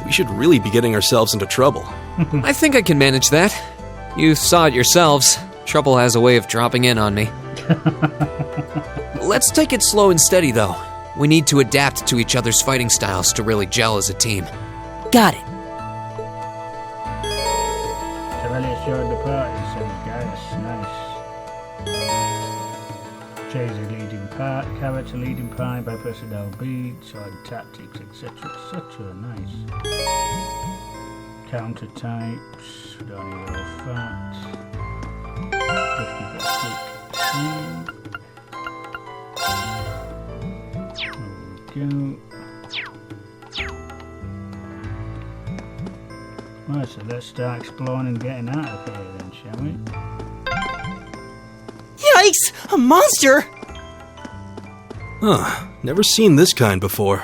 We should really be getting ourselves into trouble. I think I can manage that. You saw it yourselves. Trouble has a way of dropping in on me. Let's take it slow and steady, though. We need to adapt to each other's fighting styles to really gel as a team. Got it. Chevalier joined the party, says Gaius. Nice. Jay's a leading part, character leading pie by personnel beats, on tactics, etc. etc. Nice. Counter types, don't need all facts. Go. Right, so let's start exploring and getting out of here then, shall we? Yikes! A monster! Huh, never seen this kind before.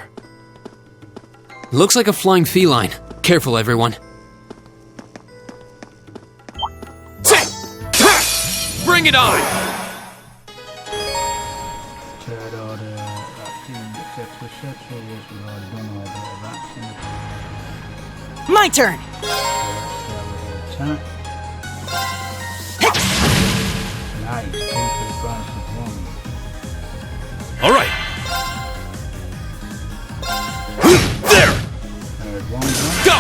Looks like a flying feline. Careful, everyone. Bring it on! Third order, vaccine, etc. Yes, we've already done all the vaccine. My turn! Attack. Nice, 2 for the price of 1. All right. There. Third one. Go.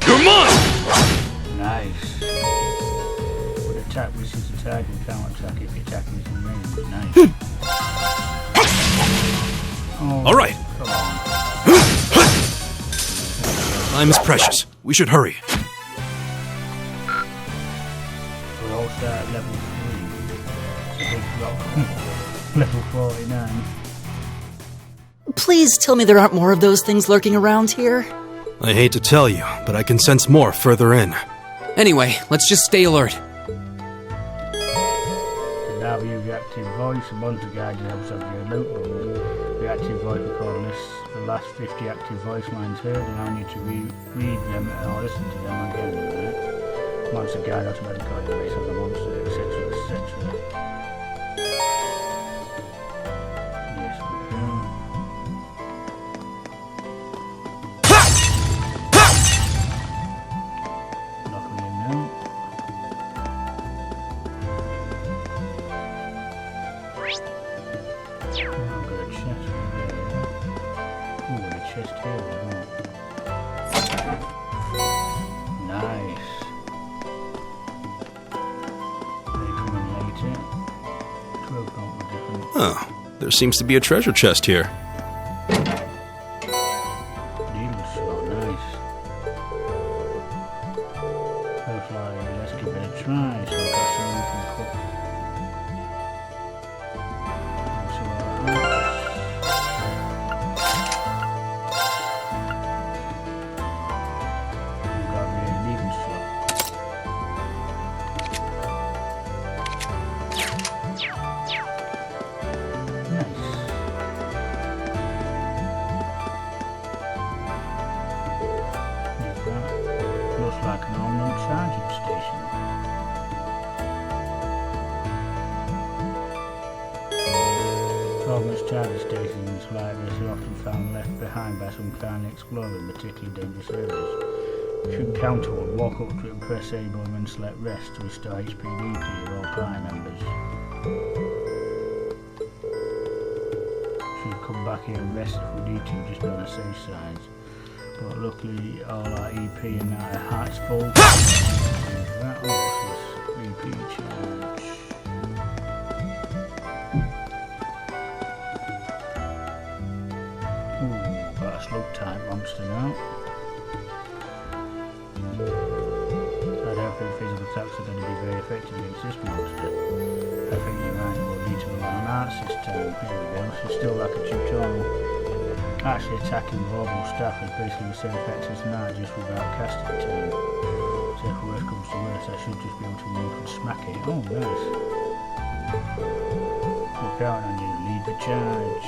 You're mine. Nice. With attack, which is attack and counter attack if the attack is in range. Nice. Oh, All right. come on. Time is precious. We should hurry. We all start at level 3. It's a big drop. Level 49. Please tell me there aren't more of those things lurking around here. I hate to tell you, but I can sense more further in. Anyway, let's just stay alert. Now we use the active voice. A monster guide helps of your notebook. The active voice record lists the last 50 active voice lines heard, and I need to read them or listen to them again. Right? Monster guide automatically based on the monster, etc. etc. Yes, we do. Nothing in there. I've got a chest in there. Ooh, and a chest here. Nice. They come in later. 12 gold different. Oh, there seems to be a treasure chest here. Needle shot, nice. Hopefully, let's give it a try. So we've got something we can cook. So we've got the Cognos charter stations like this are often found left behind by some kindly exploring particularly dangerous areas. You should encounter one, walk up to it and press A button and select rest to restore HP and EP of all party members. Should come back here and rest if we need to, just on a safe side. But luckily all our EP and our hearts full. That was EP charge. Ooh, got a slug type monster now. I don't think physical attacks are going to be very effective against this monster. I think you're right, we'll need to rely on arts this time. Here we go, so still like a tutorial. Actually attacking Vorpal staff has basically the same effect as an art, just without casting turn. So if worst comes to worst, I should just be able to move and smack it. Oh, nice. Look out on you, lead the charge.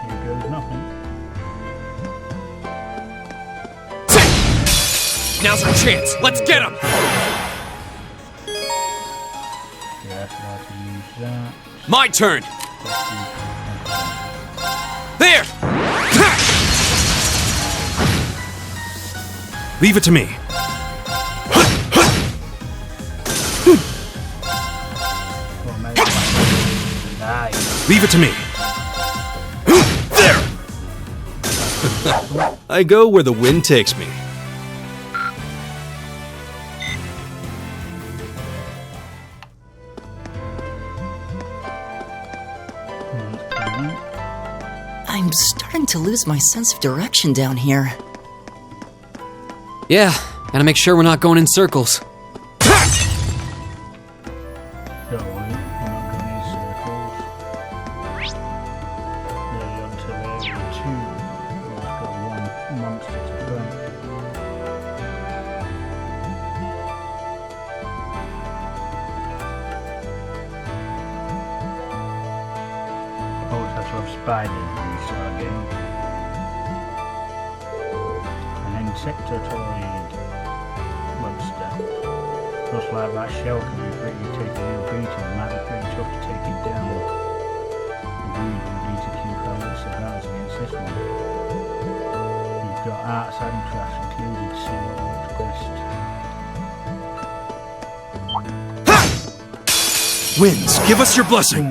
Here goes nothing. Now's our chance. Let's get him. Yeah, so I have to use that. My turn. There. Leave it to me. Leave it to me. There. I go where the wind takes me. I'm starting to lose my sense of direction down here. Yeah, gotta make sure we're not going in circles. Don't worry, we're not going in circles. Nearly onto area 2. We've got one monster to burn. Always have to have spiders in this game. An insectoid monster. Just like that shell can be pretty taken in beating, it might be pretty tough to take it down. Agreed, we need to keep our wits about us against this one. We've got arts and crafts included to see what works best. Winds, give us your blessing.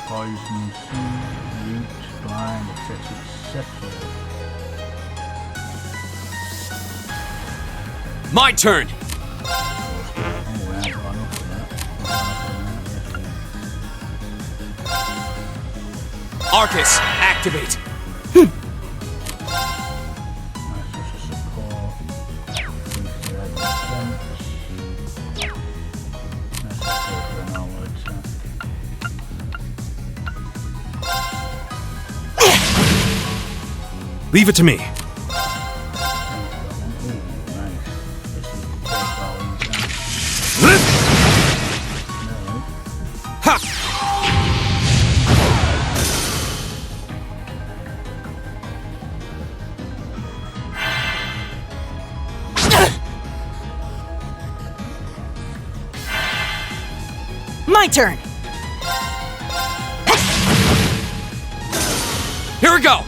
Poison, seed, root, blind, etc. etc. My turn. Arcus, activate. Leave it to me. My turn! Here we go!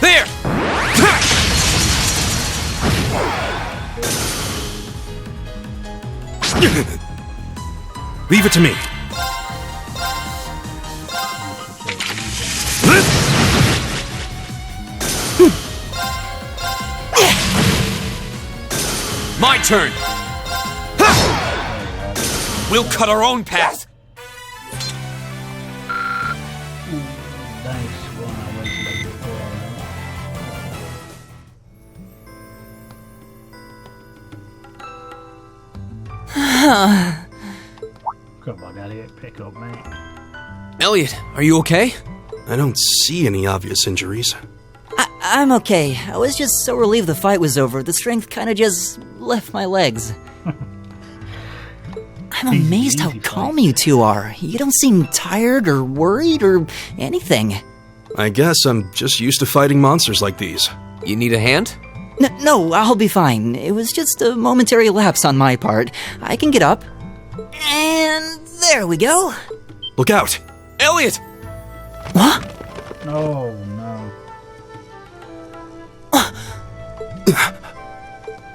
There! Leave it to me. My turn! We'll cut our own path! Come on, Elliot, pick up, mate. Elliot, are you okay? I don't see any obvious injuries. I'm okay. I was just so relieved the fight was over. The strength kind of just left my legs. I'm amazed how calm you two are. You don't seem tired or worried or anything. I guess I'm just used to fighting monsters like these. You need a hand? No, I'll be fine. It was just a momentary lapse on my part. I can get up. And there we go. Look out! Elliot! What? Oh, no.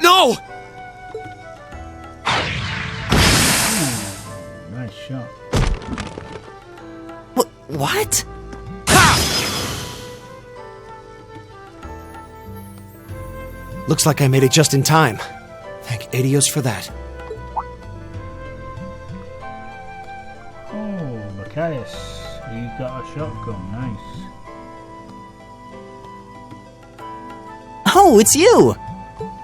No! Nice shot. What? Looks like I made it just in time. Thank Adios for that. Oh, Macias, you got a shotgun. Nice. Oh, it's you!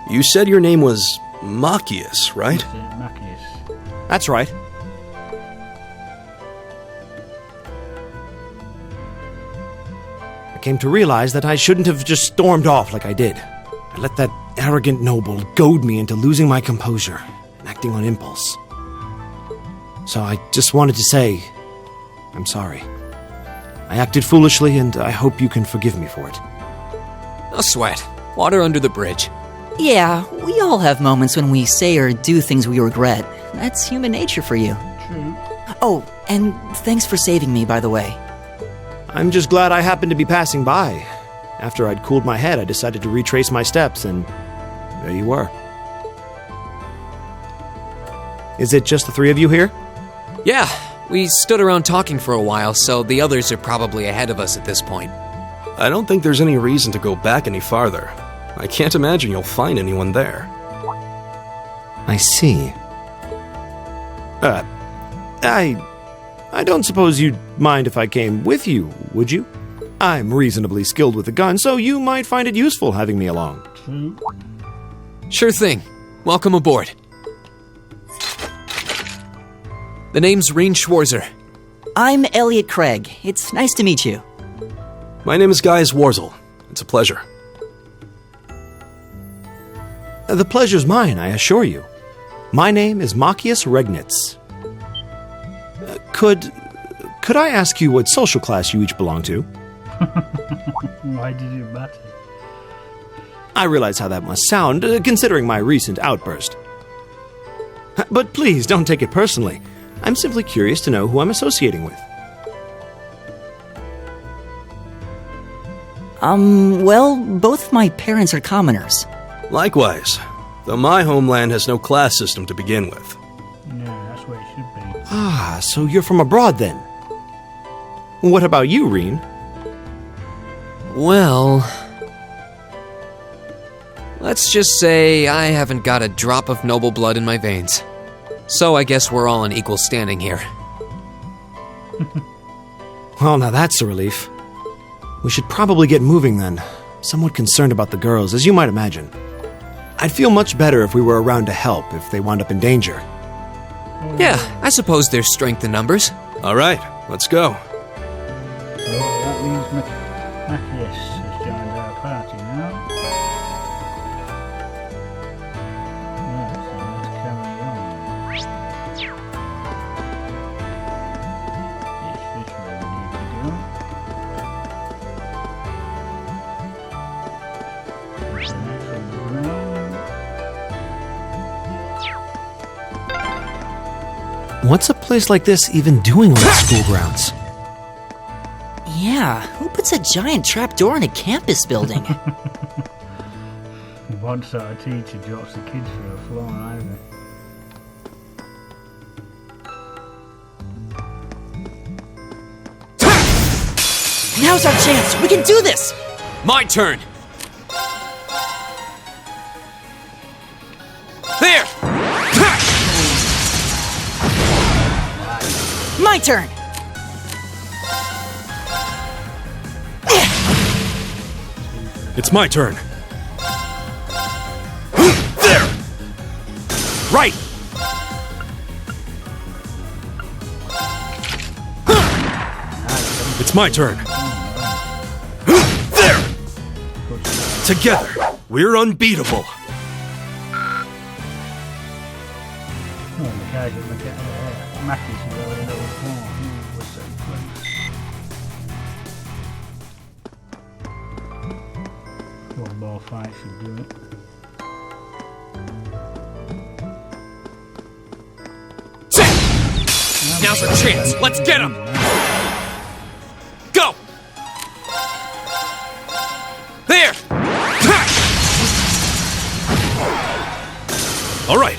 You said your name was Macias, right? Macias. That's right. I came to realize that I shouldn't have just stormed off like I did. I let that arrogant noble goad me into losing my composure and acting on impulse. So I just wanted to say, I'm sorry. I acted foolishly, and I hope you can forgive me for it. No sweat. Water under the bridge. Yeah, we all have moments when we say or do things we regret. That's human nature for you. True. Oh, and thanks for saving me, by the way. I'm just glad I happened to be passing by. After I'd cooled my head, I decided to retrace my steps, and there you were. Is it just the three of you here? Yeah, we stood around talking for a while, so the others are probably ahead of us at this point. I don't think there's any reason to go back any farther. I can't imagine you'll find anyone there. I see. I don't suppose you'd mind if I came with you, would you? I'm reasonably skilled with a gun, so you might find it useful having me along. True. Sure thing. Welcome aboard. The name's Reen Schwarzer. I'm Elliot Craig. It's nice to meet you. My name is Gaius Warzel. It's a pleasure. The pleasure's mine, I assure you. My name is Macias Regnitz. Could I ask you what social class you each belong to? Why did it matter? I realize how that must sound, considering my recent outburst. But please, don't take it personally. I'm simply curious to know who I'm associating with. Well, both of my parents are commoners. Likewise, though my homeland has no class system to begin with. Yeah, that's what it should be. Ah, so you're from abroad then. What about you, Reen? Well, let's just say I haven't got a drop of noble blood in my veins. So I guess we're all in equal standing here. Well, now that's a relief. We should probably get moving then. Somewhat concerned about the girls, as you might imagine. I'd feel much better if we were around to help if they wound up in danger. Yeah, I suppose there's strength in numbers. All right, let's go. So that means Macias has joined our party now. Right, so let's carry on. It's this way we need to go. There's an X on the ground. What's a place like this even doing on the school grounds? Yeah, who puts a giant trapdoor in a campus building? Once our teacher drops the kids for a floor either. Now's our chance! We can do this! My turn! There! My turn! It's my turn. There! Right! It's my turn. There! Together, we're unbeatable. Oh, the guy that look at Mackie's is already another floor. What's that place? Well, Pokeball fight should do it. Now's our chance. Let's get him. Go. There. All right.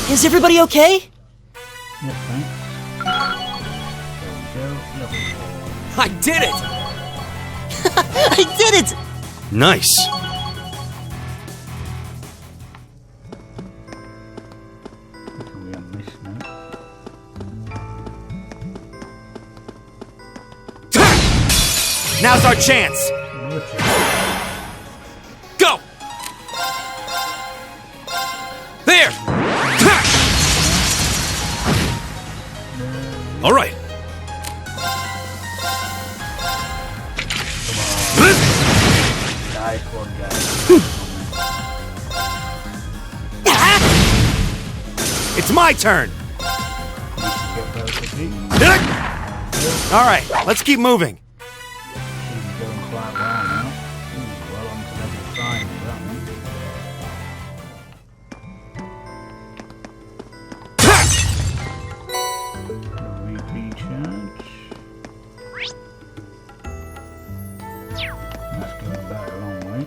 Is everybody okay? Yes, thanks. There we go. Level 4. I did it. I did it! Nice. Can we have this now? Now's our chance. Go. There. All right. Nice one, guys. It's my turn. All right, let's keep moving. Seems going quite well now. Well on to level 5 with that one. Repeat charge. That's going back a long way.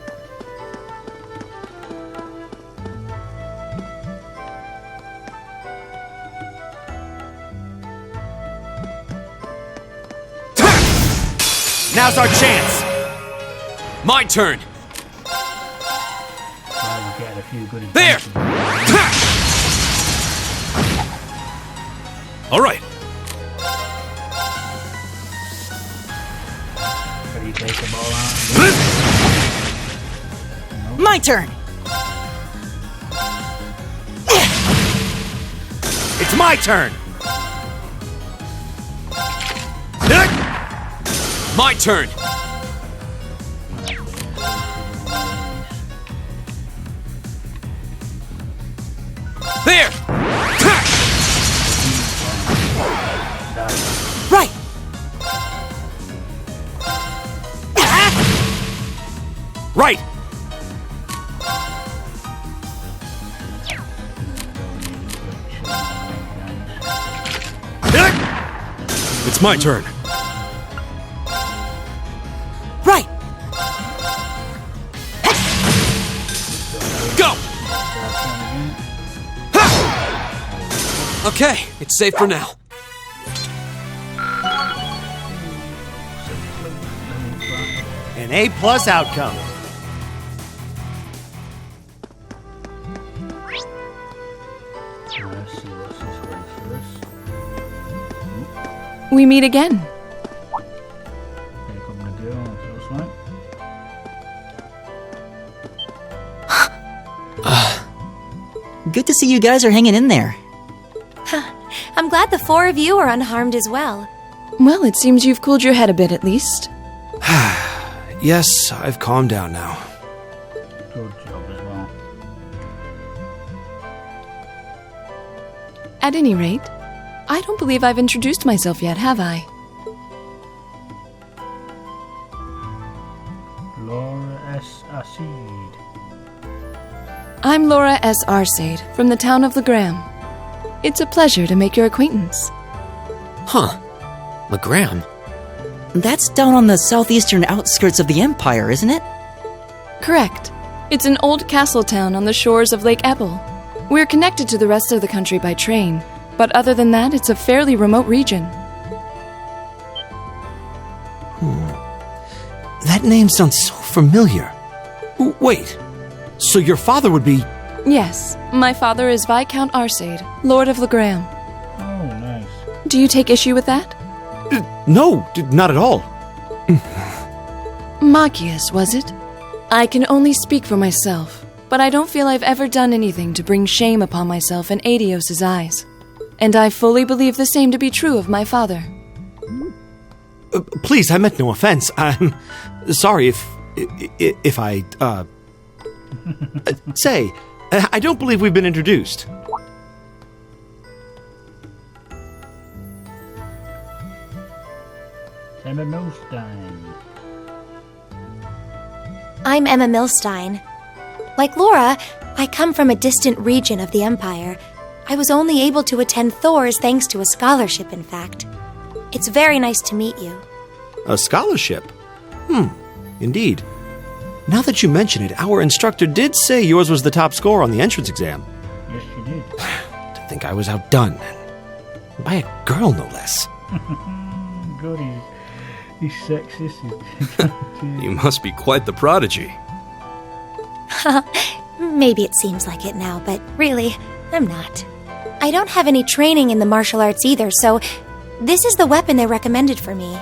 Now's our chance. My turn. Well, we're getting a few good There. advantages. All right. Can you take them all out? My turn! It's my turn. My turn. There. Right! Right. It's my turn. Right! Go. Okay, it's safe for now. An A+ outcome. Let's see what's this way first. We meet again. Here come the girl, looks like. Good to see you guys are hanging in there. I'm glad the 4 of you are unharmed as well. Well, it seems you've cooled your head a bit at least. Yes, I've calmed down now. Good job as well. At any rate, I don't believe I've introduced myself yet, have I? Laura S. Acid. I'm Laura S. Arcade, from the town of Legram. It's a pleasure to make your acquaintance. Huh. Legram? That's down on the southeastern outskirts of the Empire, isn't it? Correct. It's an old castle town on the shores of Lake Ebble. We're connected to the rest of the country by train, but other than that, it's a fairly remote region. That name sounds so familiar. Wait, so your father would be... Yes, my father is Viscount Arcade, Lord of Legram. Oh, nice. Do you take issue with that? No, not at all. Machias, was it? I can only speak for myself, but I don't feel I've ever done anything to bring shame upon myself in Adios's eyes. And I fully believe the same to be true of my father. Please, I meant no offense. I'm sorry if I, Say, I don't believe we've been introduced. Emma Milstein. I'm Emma Milstein. Like Laura, I come from a distant region of the Empire. I was only able to attend Thor's thanks to a scholarship, in fact. It's very nice to meet you. A scholarship? Indeed. Now that you mention it, our instructor did say yours was the top score on the entrance exam. Yes, she did. To think I was outdone. By a girl, no less. God, he's sexist. You must be quite the prodigy. Maybe it seems like it now, but really, I'm not. I don't have any training in the martial arts either, so this is the weapon they recommended for me.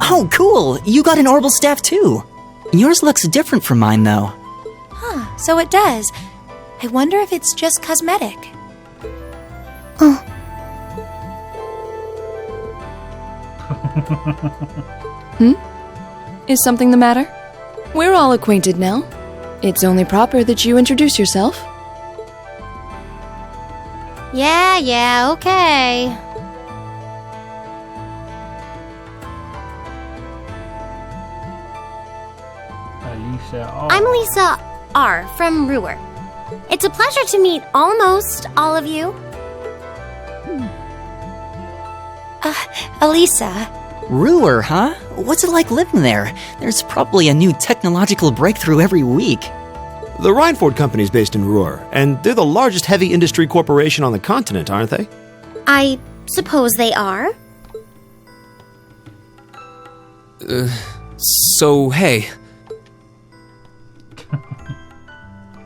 Oh, cool! You got an orbital staff too. Yours looks different from mine, though. Huh, so it does. I wonder if it's just cosmetic. Oh. Is something the matter? We're all acquainted now. It's only proper that you introduce yourself. Yeah, okay. I'm Lisa R. from Ruhr. It's a pleasure to meet almost all of you. Elisa. Ruhr, huh? What's it like living there? There's probably a new technological breakthrough every week. The Reinford Company's based in Ruhr, and they're the largest heavy industry corporation on the continent, aren't they? I suppose they are. So, hey.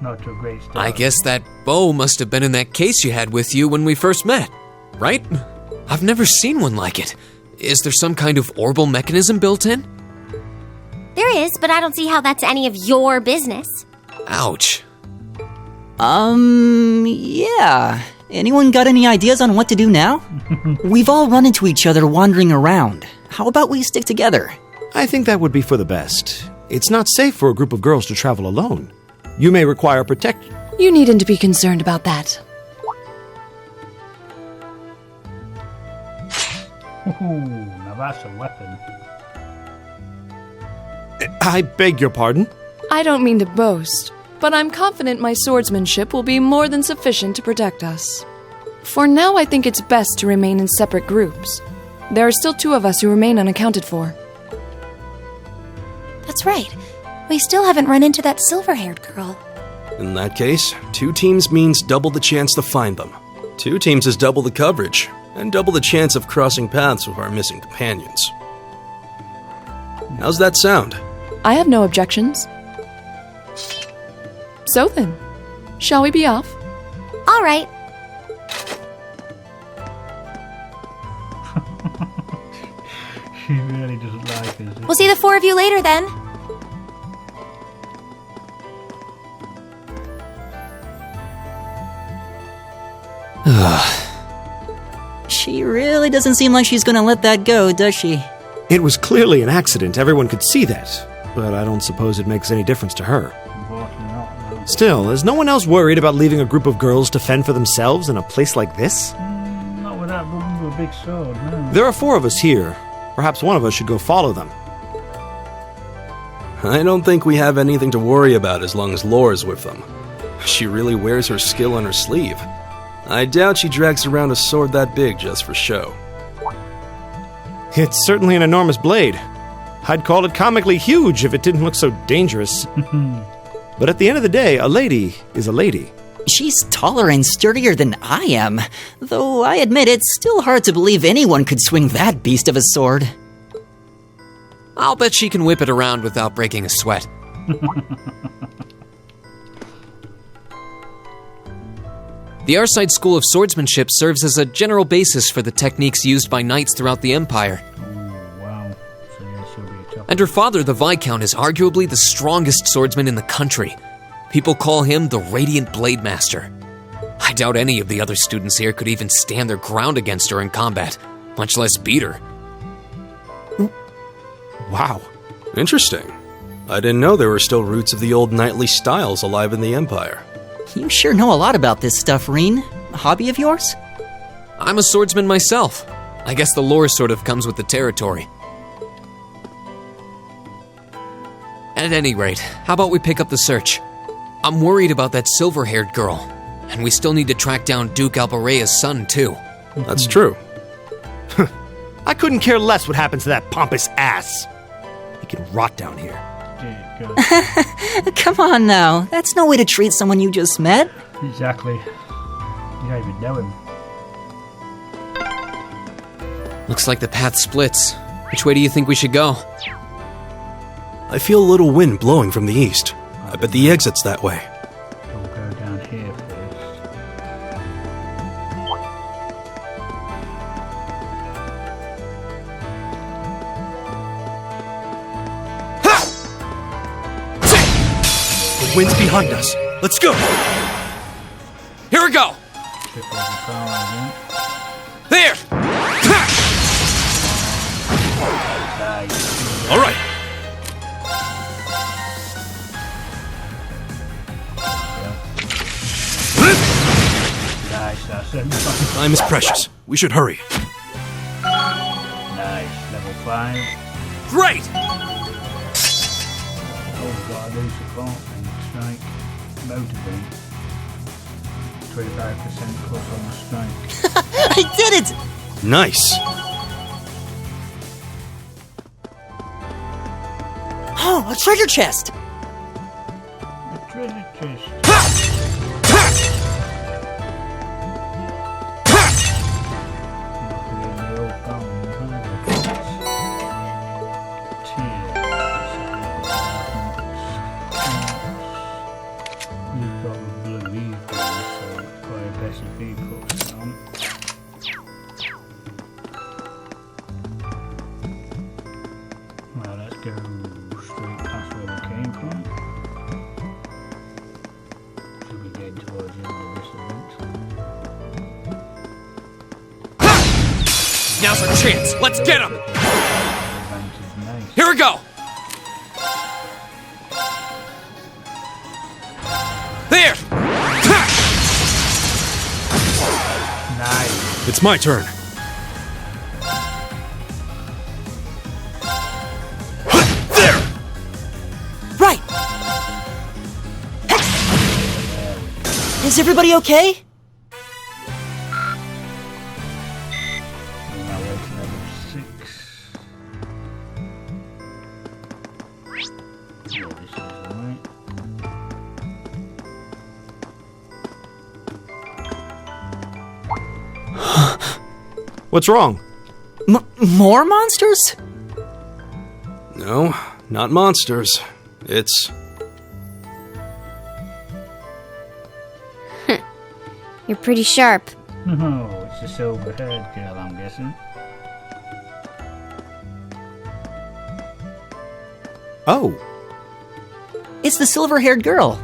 Not a great start. I guess that bow must have been in that case you had with you when we first met, right? I've never seen one like it. Is there some kind of orbital mechanism built in? There is, but I don't see how that's any of your business. Ouch. Yeah. Anyone got any ideas on what to do now? We've all run into each other wandering around. How about we stick together? I think that would be for the best. It's not safe for a group of girls to travel alone. You may require protection. You needn't to be concerned about that. Now that's a weapon. I beg your pardon? I don't mean to boast, but I'm confident my swordsmanship will be more than sufficient to protect us. For now, I think it's best to remain in separate groups. There are still 2 of us who remain unaccounted for. That's right. We still haven't run into that silver-haired girl. In that case, 2 teams means double the chance to find them. 2 teams is double the coverage, and double the chance of crossing paths with our missing companions. How's that sound? I have no objections. So then, shall we be off? All right. She really doesn't like us. We'll see the 4 of you later then. She really doesn't seem like she's gonna let that go, does she? It was clearly an accident, everyone could see that. But I don't suppose it makes any difference to her. Unfortunately not, no. Still, is no one else worried about leaving a group of girls to fend for themselves in a place like this? Not with that woman with a big sword, no. There are 4 of us here. Perhaps one of us should go follow them. I don't think we have anything to worry about as long as Laura's with them. She really wears her skill on her sleeve. I doubt she drags around a sword that big just for show. It's certainly an enormous blade. I'd call it comically huge if it didn't look so dangerous. But at the end of the day, a lady is a lady. She's taller and sturdier than I am, though I admit it's still hard to believe anyone could swing that beast of a sword. I'll bet she can whip it around without breaking a sweat. The Arside School of Swordsmanship serves as a general basis for the techniques used by knights throughout the Empire. Wow. So yeah, she'll be a tough. And her father, the Viscount, is arguably the strongest swordsman in the country. People call him the Radiant Blade Master. I doubt any of the other students here could even stand their ground against her in combat, much less beat her. Wow. Interesting. I didn't know there were still roots of the old knightly styles alive in the Empire. You sure know a lot about this stuff, Reen. A hobby of yours? I'm a swordsman myself. I guess the lore sort of comes with the territory. At any rate, how about we pick up the search? I'm worried about that silver-haired girl, and we still need to track down Duke Albarea's son, too. That's true. I couldn't care less what happens to that pompous ass. He can rot down here. Come on now. That's no way to treat someone you just met. Exactly. You don't even know him. Looks like the path splits. Which way do you think we should go? I feel a little wind blowing from the east. I bet the exit's that way. We'll go down here first. The wind's behind us. Let's go. Here we go. There. All right. Nice, that's it. Time is precious. We should hurry. Nice, level 5. Great! Oh, we've got a new support and strike. Motivate. 25% plus on the strike. I did it! Nice. Oh, a treasure chest! A treasure chest. Well, let's go straight past where we came from. Should be getting towards the end of this event. Now's our chance. Let's get him. Here we go. There. Nice. It's my turn. Right! Is everybody okay? We're now way to level 6. Yeah, this is alright. What's wrong? More monsters? No, not monsters. It's... You're pretty sharp. Oh, it's the silver-haired girl, I'm guessing. Oh. It's the silver-haired girl.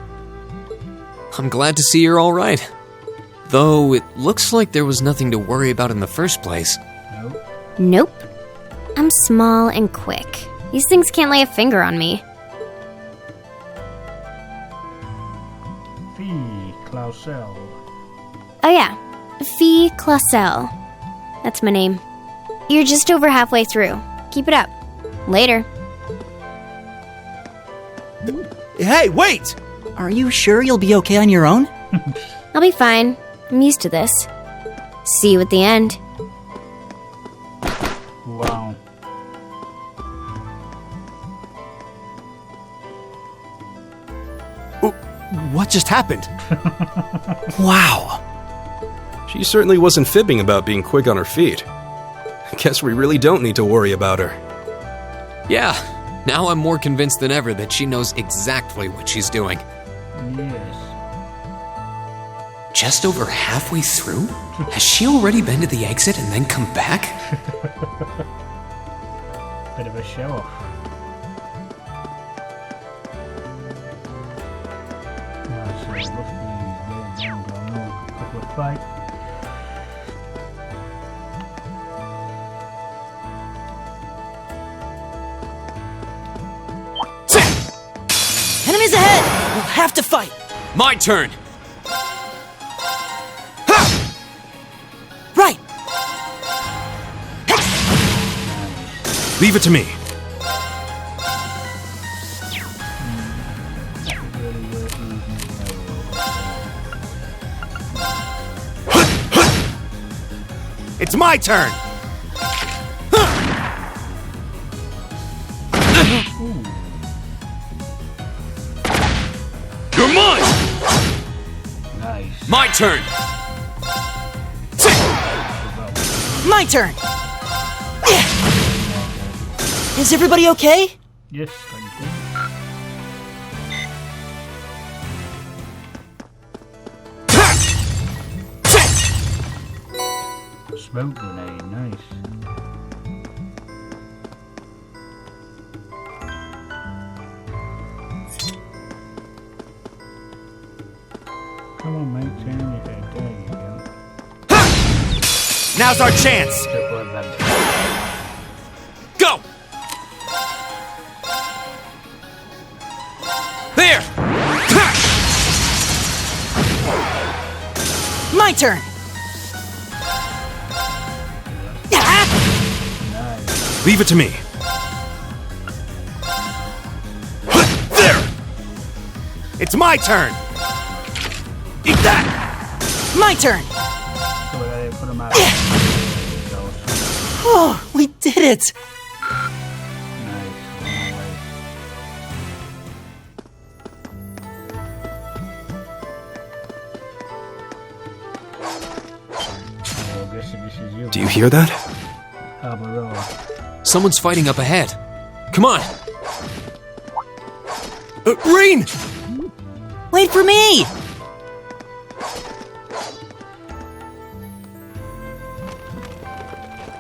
I'm glad to see you're all right. Though it looks like there was nothing to worry about in the first place. Nope. I'm small and quick. These things can't lay a finger on me. Fee Clausel. Oh yeah, Fee Clausel. That's my name. You're just over halfway through. Keep it up. Later. Hey, wait! Are you sure you'll be okay on your own? I'll be fine. I'm used to this. See you at the end. Wow. What just happened? Wow. She certainly wasn't fibbing about being quick on her feet. Guess we really don't need to worry about her. Yeah, now I'm more convinced than ever that she knows exactly what she's doing. Yes. Just over halfway through? Has she already been to the exit and then come back? Bit of a show off. Right, so roughly way down, but I know a couple of fight. Enemies ahead! We'll have to fight! My turn! Right! Leave it to me. It's my turn! You're mine! Nice. My turn! My turn! Is everybody okay? Yes, thank you. Smoke grenade, nice. Come on, mate, turn your head. There you go. Now's our chance! Triple advantage. Go! There! My turn! Leave it to me. There! It's my turn! Eat that! My turn! So I put him out. Oh, we did it! Do you hear that? Someone's fighting up ahead. Come on! Green! Wait for me!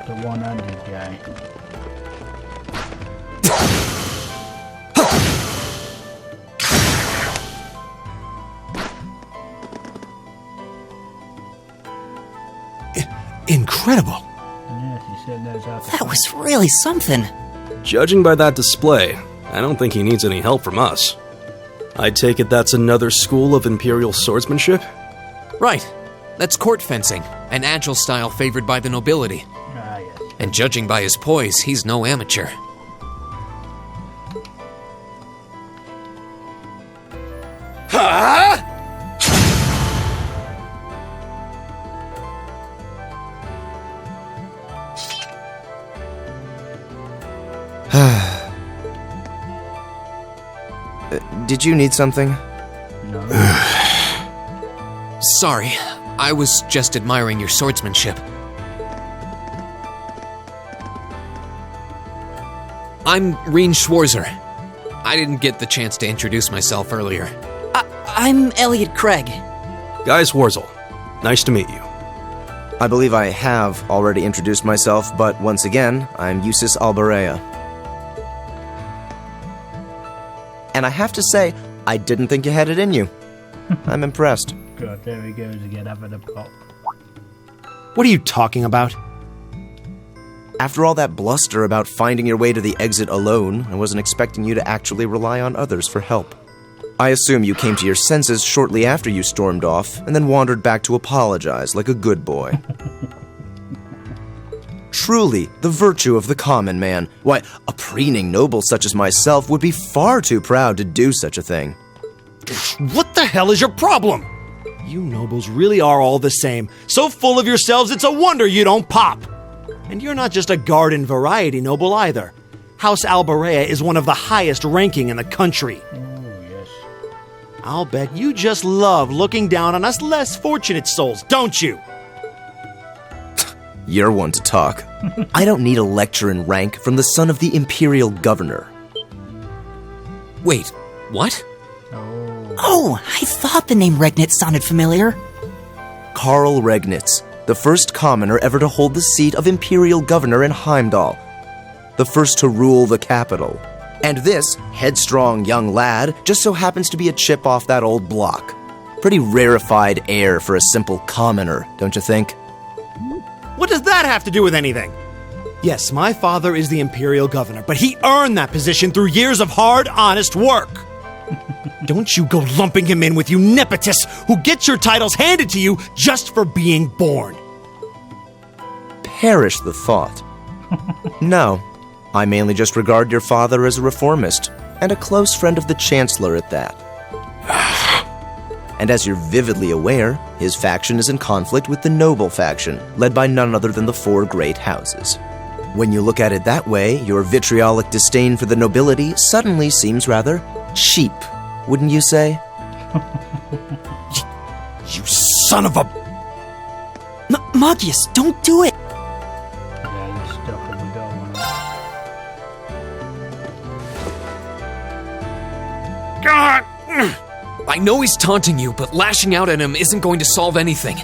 The one-handed guy. Incredible! That was really something. Judging by that display, I don't think he needs any help from us. I take it that's another school of Imperial swordsmanship? Right. That's court fencing, an agile style favored by the nobility. And judging by his poise, he's no amateur. Huh? Did you need something? No. Sorry, I was just admiring your swordsmanship. I'm Reen Schwarzer. I didn't get the chance to introduce myself earlier. I'm Elliot Craig. Gaius Warzel. Nice to meet you. I believe I have already introduced myself, but once again, I'm Eustace Alberea. And I have to say, I didn't think you had it in you. I'm impressed. God, there he goes again, having a pop. What are you talking about? After all that bluster about finding your way to the exit alone, I wasn't expecting you to actually rely on others for help. I assume you came to your senses shortly after you stormed off, and then wandered back to apologize like a good boy. Truly, the virtue of the common man. Why, a preening noble such as myself would be far too proud to do such a thing. What the hell is your problem? You nobles really are all the same. So full of yourselves, it's a wonder you don't pop. And you're not just a garden variety noble either. House Alberea is one of the highest ranking in the country. I'll bet you just love looking down on us less fortunate souls, don't you? You're one to talk. I don't need a lecture in rank from the son of the Imperial Governor. Wait, what? Oh, I thought the name Regnitz sounded familiar. Karl Regnitz, the first commoner ever to hold the seat of Imperial Governor in Heimdall. The first to rule the capital. And this headstrong young lad just so happens to be a chip off that old block. Pretty rarefied air for a simple commoner, don't you think? What does that have to do with anything? Yes, my father is the Imperial Governor, but he earned that position through years of hard, honest work. Don't you go lumping him in with you nepotists who get your titles handed to you just for being born. Perish the thought. No, I mainly just regard your father as a reformist, and a close friend of the Chancellor at that. And as you're vividly aware, his faction is in conflict with the noble faction, led by none other than the four great houses. When you look at it that way, your vitriolic disdain for the nobility suddenly seems rather cheap, wouldn't you say? You son of a... Magius, don't do it! Yeah, you're stuck in the door. God! I know he's taunting you, but lashing out at him isn't going to solve anything.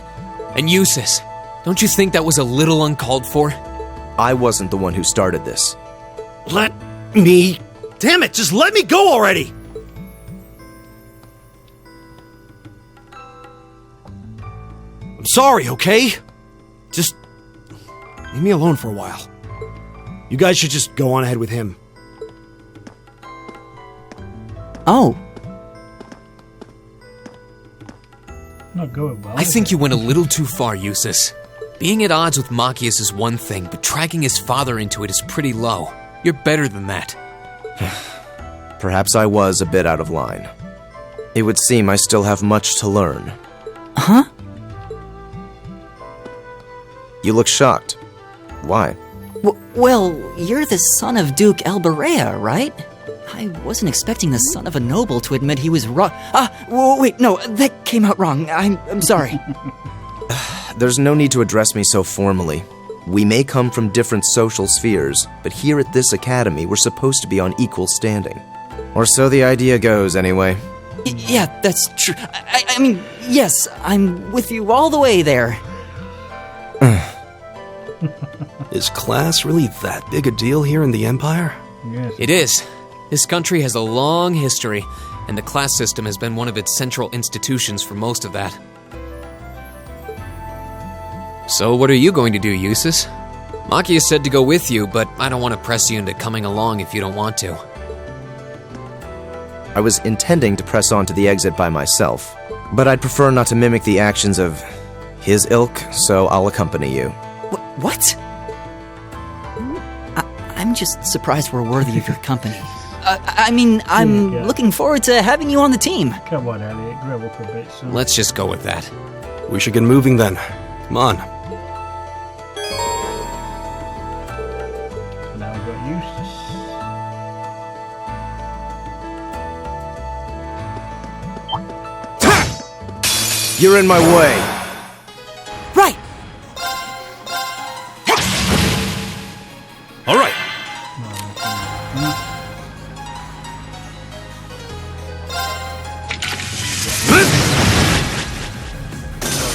And Eustace, don't you think that was a little uncalled for? I wasn't the one who started this. Let me... Damn it, just let me go already! I'm sorry, okay? Just leave me alone for a while. You guys should just go on ahead with him. Oh. Not going well. I think you went a little too far, Eustace. Being at odds with Machias is one thing, but dragging his father into it is pretty low. You're better than that. Perhaps I was a bit out of line. It would seem I still have much to learn. Huh? You look shocked. Why? Well, you're the son of Duke Elberea, right? I wasn't expecting the son of a noble to admit he was wrong. Wait, no, that came out wrong. I'm sorry. There's no need to address me so formally. We may come from different social spheres, but here at this academy, we're supposed to be on equal standing. Or so the idea goes, anyway. Yeah, that's true. I mean, yes, I'm with you all the way there. Is class really that big a deal here in the Empire? Yes. It is. This country has a long history, and the class system has been one of its central institutions for most of that. So what are you going to do, Eustace? Machias said to go with you, but I don't want to press you into coming along if you don't want to. I was intending to press on to the exit by myself, but I'd prefer not to mimic the actions of his ilk, so I'll accompany you. What? I'm just surprised we're worthy of your company. I'm looking forward to having you on the team. Come on, Elliot, grow up a bit, son. Let's just go with that. We should get moving then. Come on. Now we've got Eustace. You're in my way. Right. All right.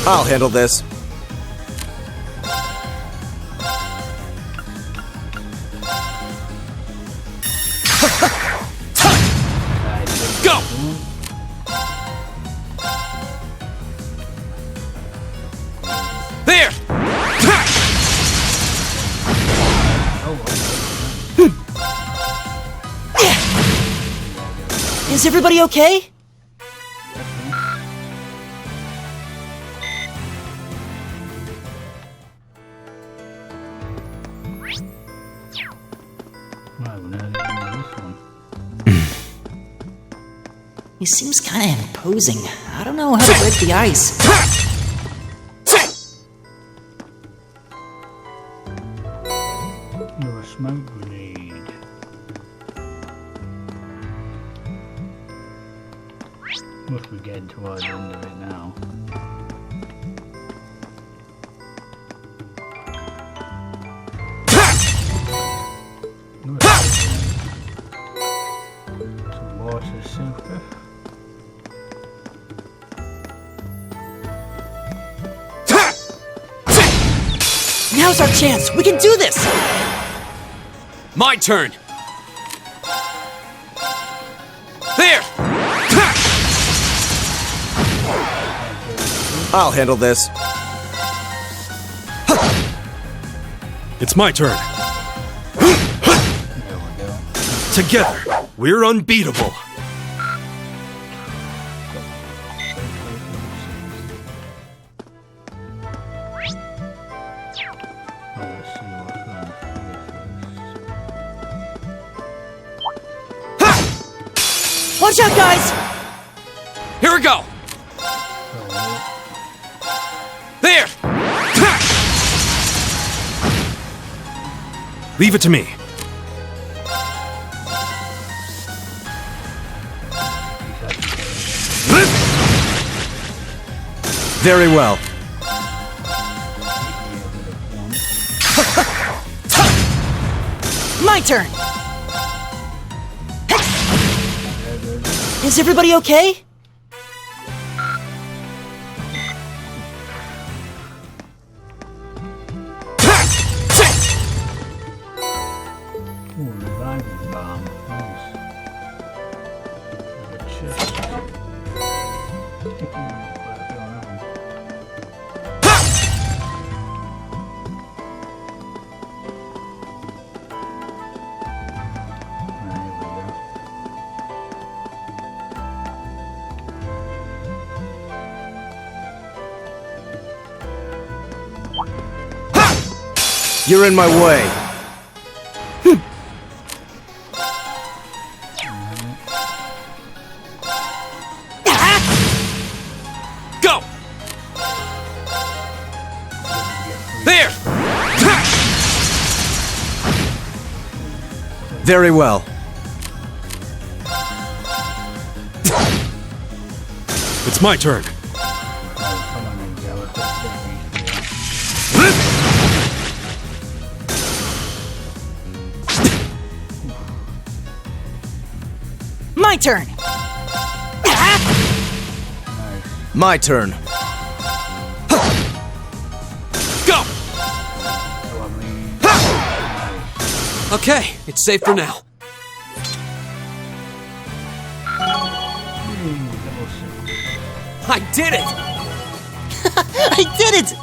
I'll handle this. Go! There! Is everybody okay? He seems kind of imposing. I don't know how to break the ice. You're a smoke grenade. Must be getting towards the end of it now. Water super. Now's our chance. We can do this. My turn. There! I'll handle this. It's my turn. Together, we're unbeatable. Watch out, guys! Here we go! There! Leave it to me. Very well. My turn! Is everybody okay? Ooh, reviving bomb. Nice. The chest. You're in my way. Go! There! Very well. It's my turn. My turn! My turn. Go! Okay, it's safe for now. I did it! I did it!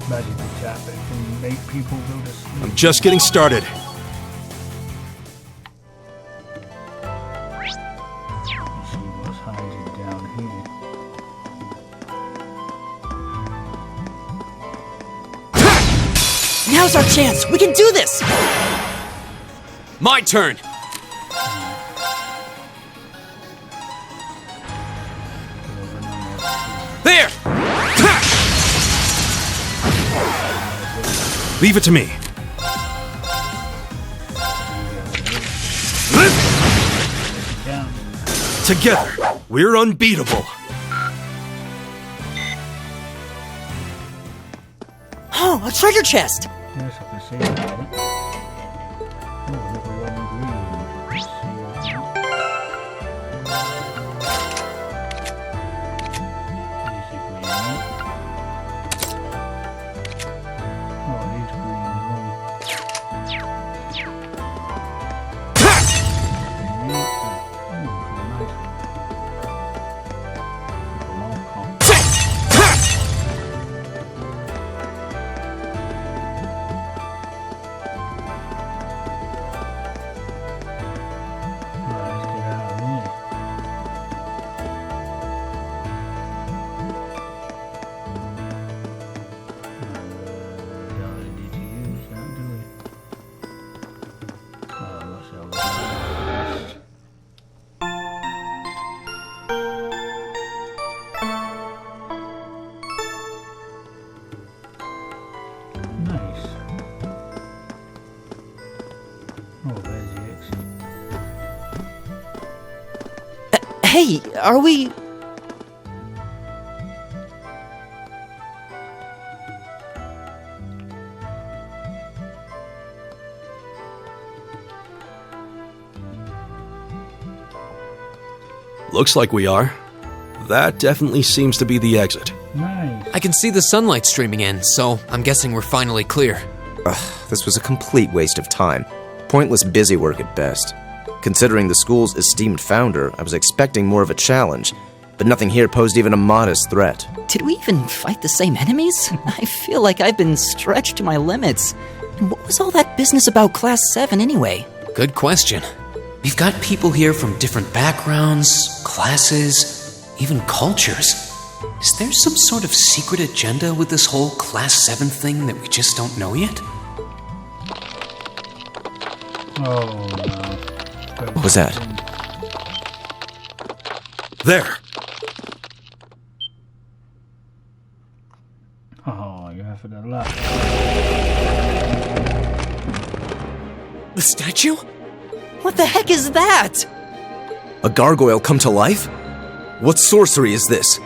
Magic attack that can make people go to sleep. I'm just getting started. Now's our chance! We can do this! My turn! There! Leave it to me. Together, we're unbeatable. Oh, a treasure chest! Yes, I can see that. Oh, look at red and green. Let's see what's that. Easy green, right? Oh, it is green as well. Nice. Oh, there's the exit. Hey, are we... Looks like we are. That definitely seems to be the exit. Nice. I can see the sunlight streaming in, so I'm guessing we're finally clear. This was a complete waste of time. Pointless busy work at best. Considering the school's esteemed founder, I was expecting more of a challenge, but nothing here posed even a modest threat. Did we even fight the same enemies? I feel like I've been stretched to my limits. And what was all that business about Class 7 anyway? Good question. We've got people here from different backgrounds, classes, even cultures. Is there some sort of secret agenda with this whole Class 7 thing that we just don't know yet? Oh no. What was that? There! Oh, you have to laugh. The statue? What the heck is that? A gargoyle come to life? What sorcery is this?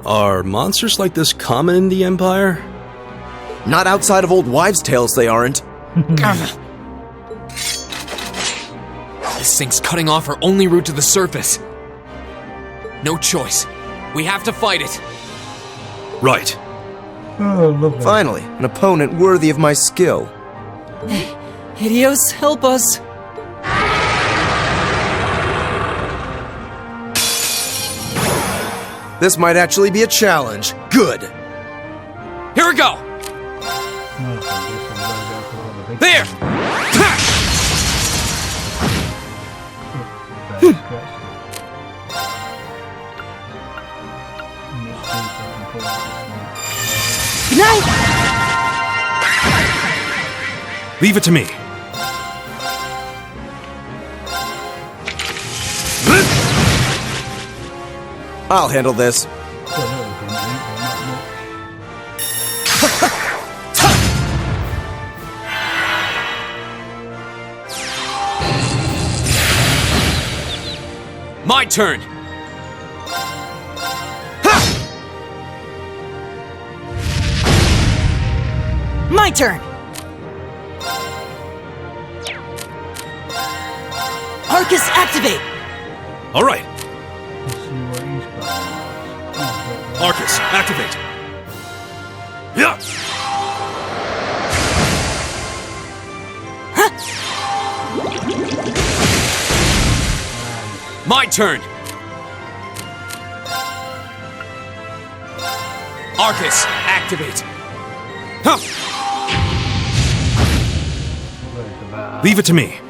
Are monsters like this common in the Empire? Not outside of old wives' tales, they aren't. This thing's cutting off our only route to the surface. No choice. We have to fight it. Right. Oh, lovely. Finally, an opponent worthy of my skill. Hideos, help us. This might actually be a challenge. Good. Here we go! There! Leave it to me. I'll handle this. My turn! My turn! Arcus, activate! All right. Arcus, activate. Yeah. My turn! Arcus, activate! Huh. Leave it to me.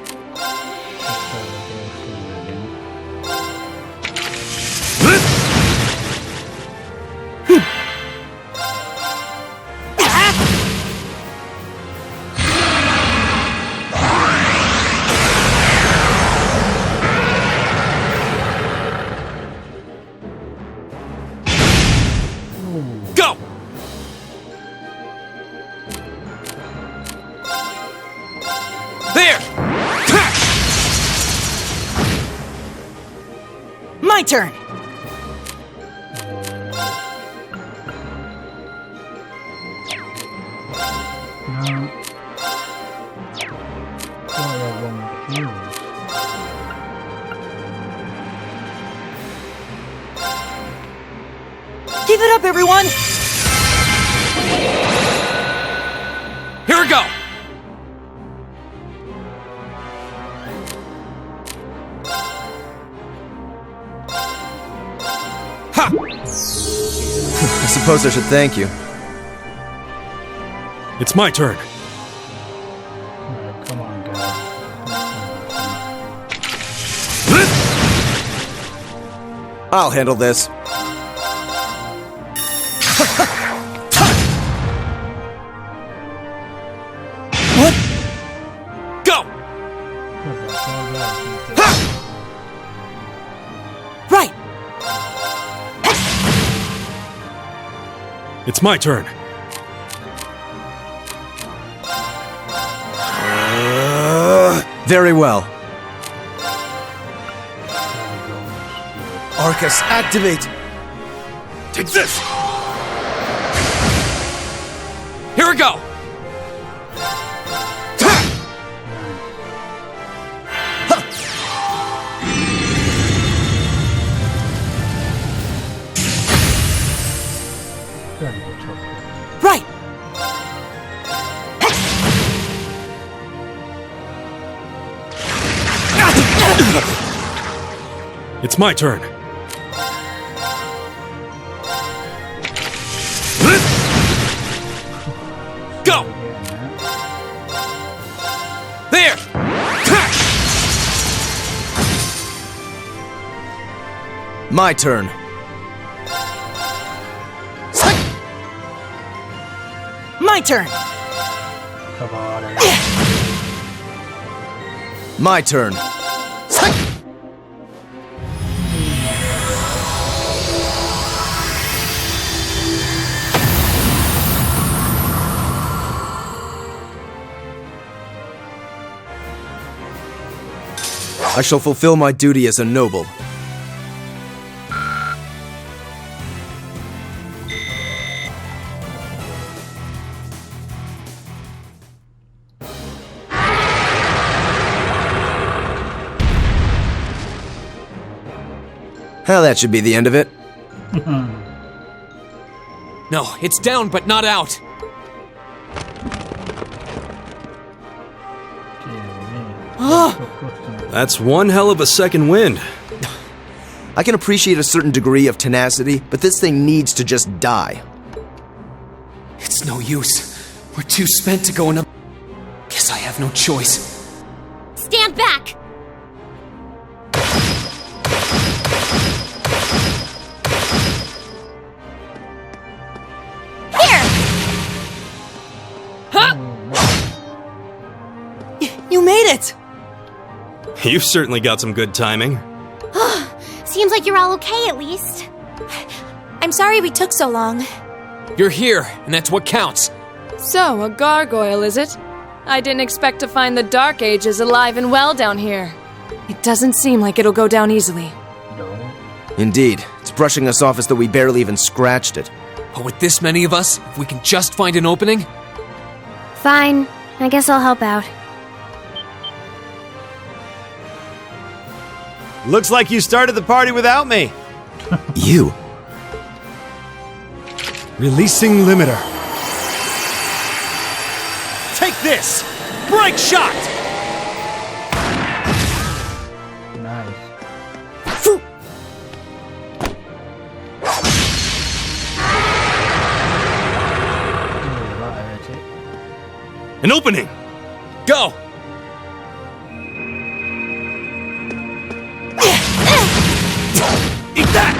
Go! There! My turn! Give it up, everyone! Here we go! Ha! I suppose I should thank you. It's my turn. Come on, guys. I'll handle this. What? Go! Right! It's my turn. Very well. Arcus, activate! Take this! Here we go! Right! It's my turn. Go! There! My turn. My turn! Come on. My turn. I shall fulfill my duty as a noble. Well, that should be the end of it. No, it's down but not out. That's one hell of a second wind. I can appreciate a certain degree of tenacity, but this thing needs to just die. It's no use. We're too spent to go in a... Guess I have no choice. Stand back! You made it! You've certainly got some good timing. Seems like you're all okay at least. I'm sorry we took so long. You're here, and that's what counts. So, a gargoyle, is it? I didn't expect to find the Dark Ages alive and well down here. It doesn't seem like it'll go down easily. Indeed, it's brushing us off as though we barely even scratched it. But with this many of us, if we can just find an opening... Fine. I guess I'll help out. Looks like you started the party without me. You? Releasing limiter. Take this! Break shot! Nice. An opening! Go! Eat that!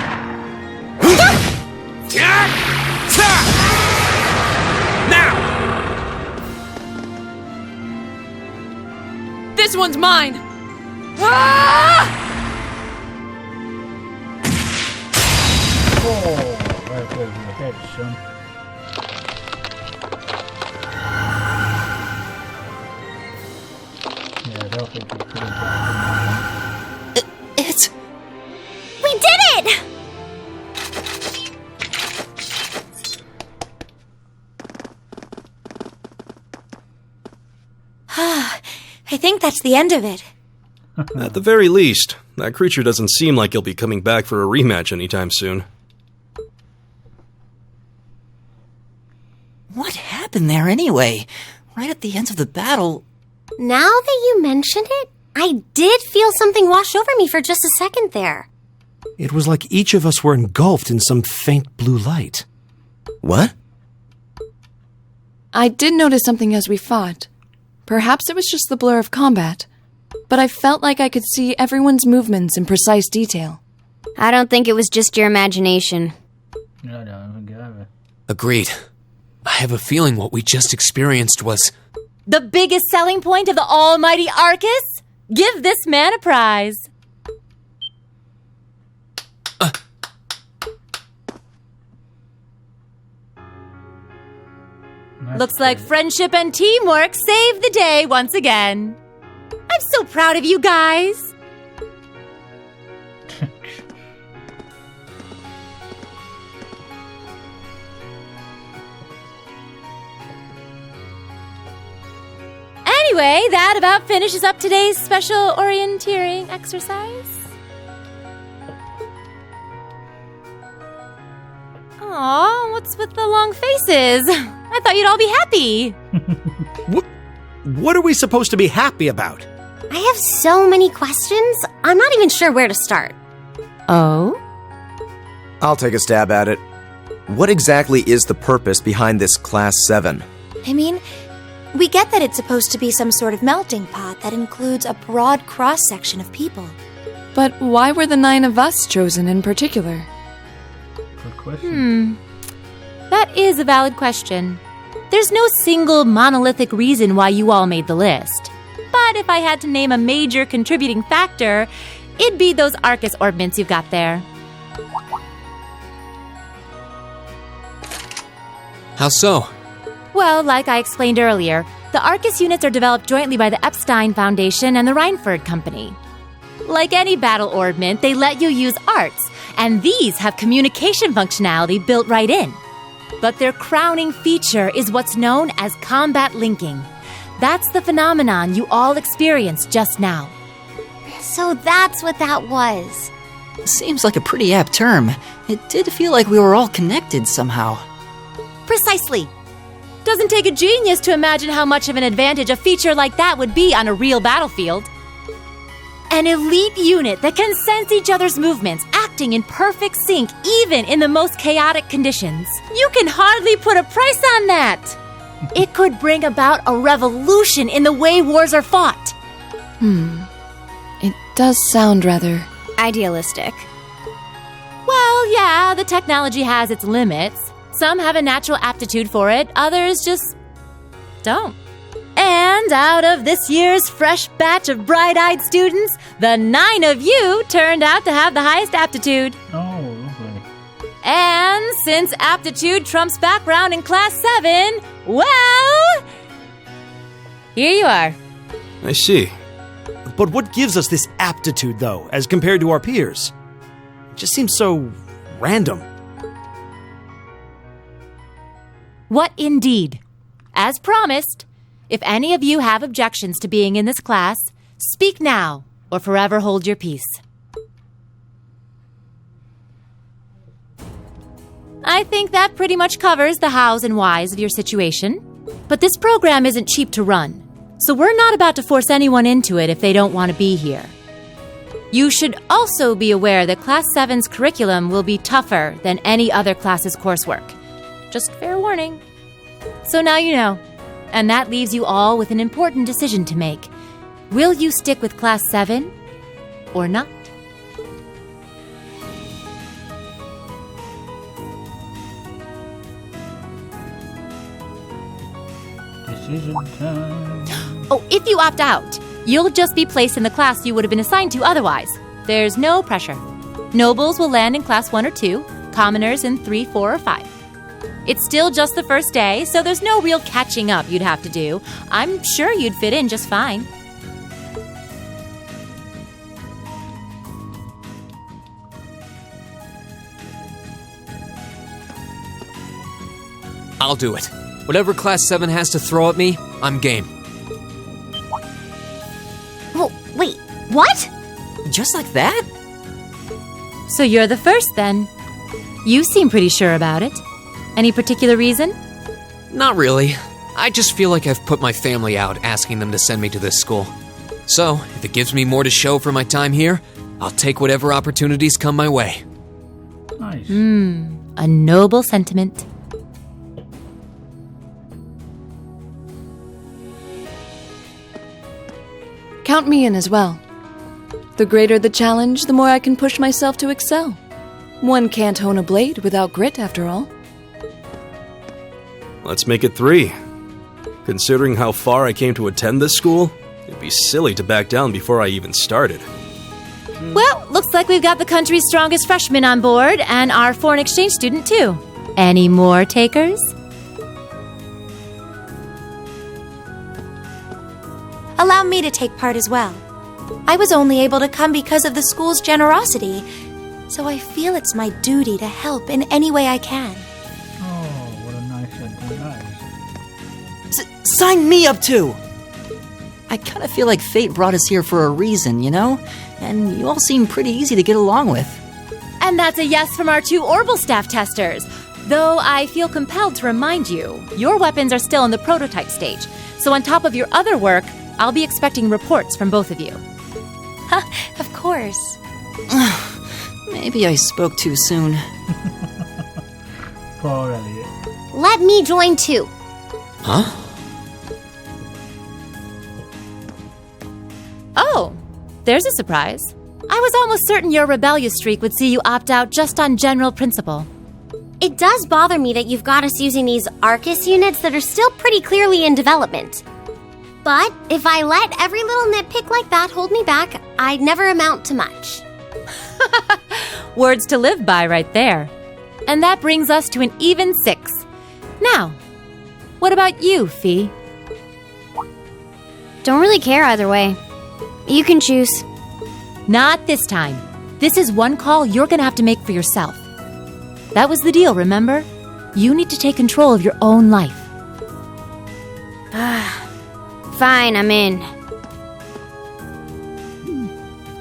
Now! This one's mine! Ah! Oh, right over your head, son. Yeah, I don't think we could have done that. It's... We did it! I think that's the end of it. At the very least, that creature doesn't seem like he'll be coming back for a rematch anytime soon. What happened there anyway? Right at the end of the battle... Now that you mention it, I did feel something wash over me for just a second there. It was like each of us were engulfed in some faint blue light. What? I did notice something as we fought. Perhaps it was just the blur of combat, but I felt like I could see everyone's movements in precise detail. I don't think it was just your imagination. No, I don't think either. Agreed. I have a feeling what we just experienced was... The biggest selling point of the almighty Arcus? Give this man a prize. Looks like friendship and teamwork saved the day once again. I'm so proud of you guys. Anyway, that about finishes up today's special orienteering exercise. Aw, what's with the long faces? I thought you'd all be happy. What are we supposed to be happy about? I have so many questions, I'm not even sure where to start. Oh? I'll take a stab at it. What exactly is the purpose behind this Class 7? I mean, We get that it's supposed to be some sort of melting pot that includes a broad cross-section of people. But why were the 9 of us chosen in particular? Good question. That is a valid question. There's no single monolithic reason why you all made the list. But if I had to name a major contributing factor, it'd be those Arcus orbments you've got there. How so? Well, like I explained earlier, the Arcus units are developed jointly by the Epstein Foundation and the Reinford Company. Like any battle orbment, they let you use arts, and these have communication functionality built right in. But their crowning feature is what's known as combat linking. That's the phenomenon you all experienced just now. So that's what that was. Seems like a pretty apt term. It did feel like we were all connected somehow. Precisely. Doesn't take a genius to imagine how much of an advantage a feature like that would be on a real battlefield. An elite unit that can sense each other's movements, acting in perfect sync even in the most chaotic conditions. You can hardly put a price on that. It could bring about a revolution in the way wars are fought. It does sound rather idealistic. Well, yeah, the technology has its limits. Some have a natural aptitude for it, others just don't. And out of this year's fresh batch of bright-eyed students, the 9 of you turned out to have the highest aptitude. Oh, lovely. And since aptitude trumps background in Class 7, well, here you are. I see. But what gives us this aptitude, though, as compared to our peers? It just seems so random. What indeed? As promised, if any of you have objections to being in this class, speak now or forever hold your peace. I think that pretty much covers the hows and whys of your situation. But this program isn't cheap to run, so we're not about to force anyone into it if they don't want to be here. You should also be aware that Class 7's curriculum will be tougher than any other class's coursework. Just fair warning. So now you know. And that leaves you all with an important decision to make. Will you stick with Class 7 or not? Decision time. Oh, if you opt out, you'll just be placed in the class you would have been assigned to otherwise. There's no pressure. Nobles will land in Class 1 or 2, commoners in 3, 4, or 5. It's still just the first day, so there's no real catching up you'd have to do. I'm sure you'd fit in just fine. I'll do it. Whatever Class 7 has to throw at me, I'm game. Well, wait, what? Just like that? So you're the first, then. You seem pretty sure about it. Any particular reason? Not really. I just feel like I've put my family out asking them to send me to this school. So, if it gives me more to show for my time here, I'll take whatever opportunities come my way. Nice. A noble sentiment. count me in as well. The greater the challenge, the more I can push myself to excel. One can't hone a blade without grit, after all. Let's make it 3. Considering how far I came to attend this school, it'd be silly to back down before I even started. Well, looks like we've got the country's strongest freshman on board, and our foreign exchange student, too. Any more takers? Allow me to take part as well. I was only able to come because of the school's generosity, so I feel it's my duty to help in any way I can. Oh, what a nice sentence that is. Sign me up too! I kind of feel like fate brought us here for a reason, you know? And you all seem pretty easy to get along with. And that's a yes from our 2 Orbital staff testers. Though I feel compelled to remind you, your weapons are still in the prototype stage. So on top of your other work, I'll be expecting reports from both of you. Of course. Maybe I spoke too soon. Poor Elliot. Let me join too. Huh? there's a surprise. I was almost certain your rebellious streak would see you opt out just on general principle. It does bother me that you've got us using these Arcus units that are still pretty clearly in development. But if I let every little nitpick like that hold me back, I'd never amount to much. Words to live by right there. And that brings us to an even 6. Now, what about you, Fee? Don't really care either way. You can choose. Not this time. This is one call you're gonna have to make for yourself. That was the deal, remember? You need to take control of your own life. Fine, I'm in.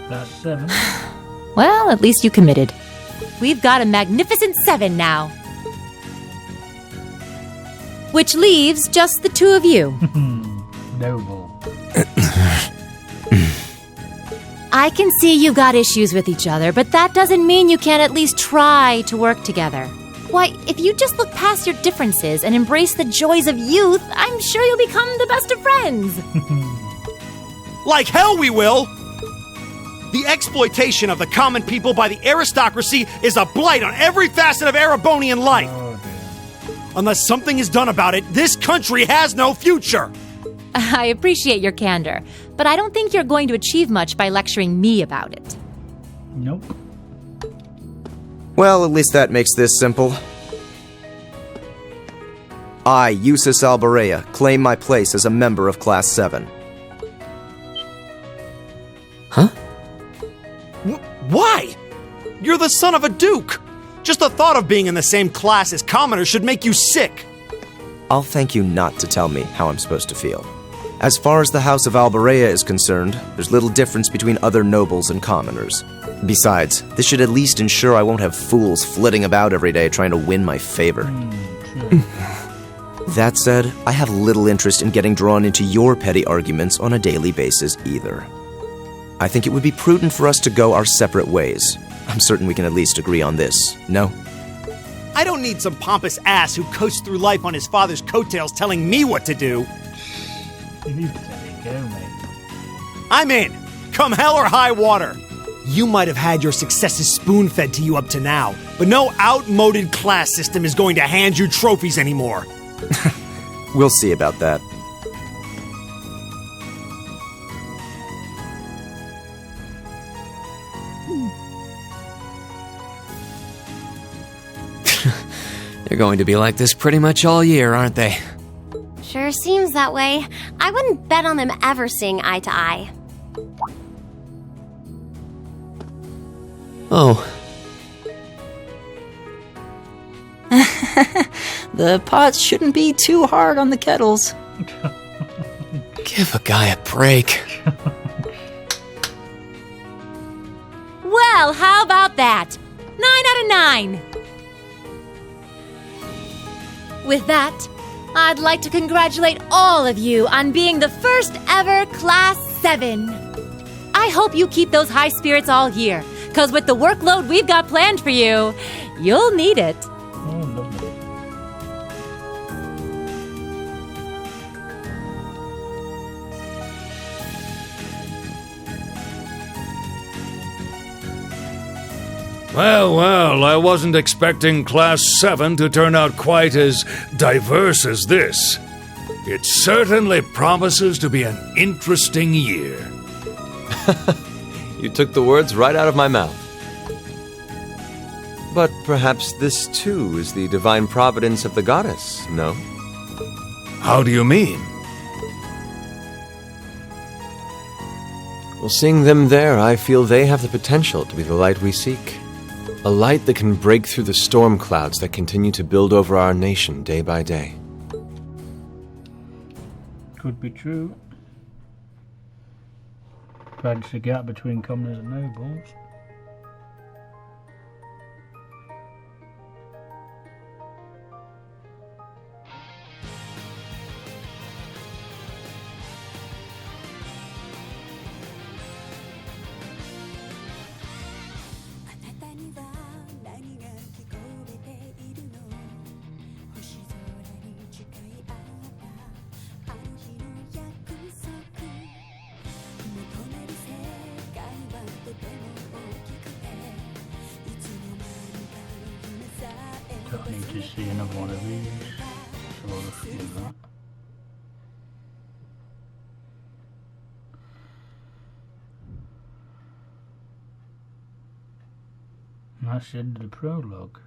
That's 7. Well, at least you committed. We've got a magnificent 7 now. Which leaves just the 2 of you. Noble. I can see you've got issues with each other, but that doesn't mean you can't at least try to work together. Why, if you just look past your differences and embrace the joys of youth, I'm sure you'll become the best of friends. Like hell we will! The exploitation of the common people by the aristocracy is a blight on every facet of Erebonian life. Unless something is done about it, this country has no future. I appreciate your candor, but I don't think you're going to achieve much by lecturing me about it. Nope. Well, at least that makes this simple. I, Eustace Alberea, claim my place as a member of Class 7. Huh? Why? You're the son of a duke. Just the thought of being in the same class as commoners should make you sick. I'll thank you not to tell me how I'm supposed to feel. As far as the House of Alberea is concerned, there's little difference between other nobles and commoners. Besides, this should at least ensure I won't have fools flitting about every day trying to win my favor. That said, I have little interest in getting drawn into your petty arguments on a daily basis either. I think it would be prudent for us to go our separate ways. I'm certain we can at least agree on this, no? I don't need some pompous ass who coasts through life on his father's coattails telling me what to do. You go, mate. I'm in. Come hell or high water. You might have had your successes spoon-fed to you up to now, but no outmoded class system is going to hand you trophies anymore. We'll see about that. They're going to be like this pretty much all year, aren't they? Sure seems that way. I wouldn't bet on them ever seeing eye to eye. Oh. The pots shouldn't be too hard on the kettles. Give a guy a break. Well, how about that? 9 out of 9. With that, I'd like to congratulate all of you on being the first ever Class 7. I hope you keep those high spirits all year, because with the workload we've got planned for you, you'll need it. Oh, lovely. Well, I wasn't expecting Class 7 to turn out quite as diverse as this. It certainly promises to be an interesting year. You took the words right out of my mouth. But perhaps this too is the divine providence of the goddess, no? How do you mean? Well, seeing them there, I feel they have the potential to be the light we seek. A light that can break through the storm clouds that continue to build over our nation day by day. Could be true. Bridge the gap between commoners and nobles. don't need to see another one of these, so I'll just do that. And that's the end of the prologue.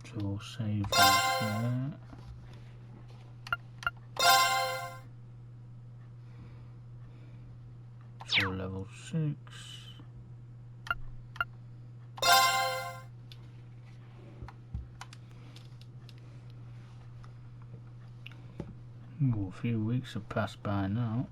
So we'll save that there. So level 6. Ooh, a few weeks have passed by now.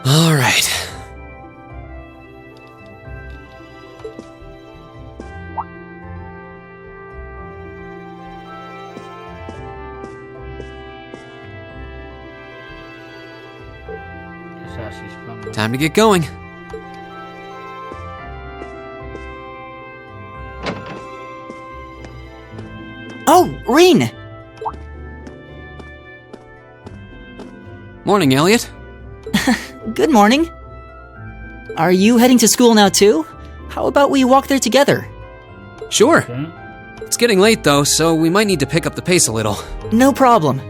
All right. Time to get going. Oh, Reen! Morning, Elliot. Good morning. Are you heading to school now too? How about we walk there together? Sure. It's getting late though, so we might need to pick up the pace a little. No problem.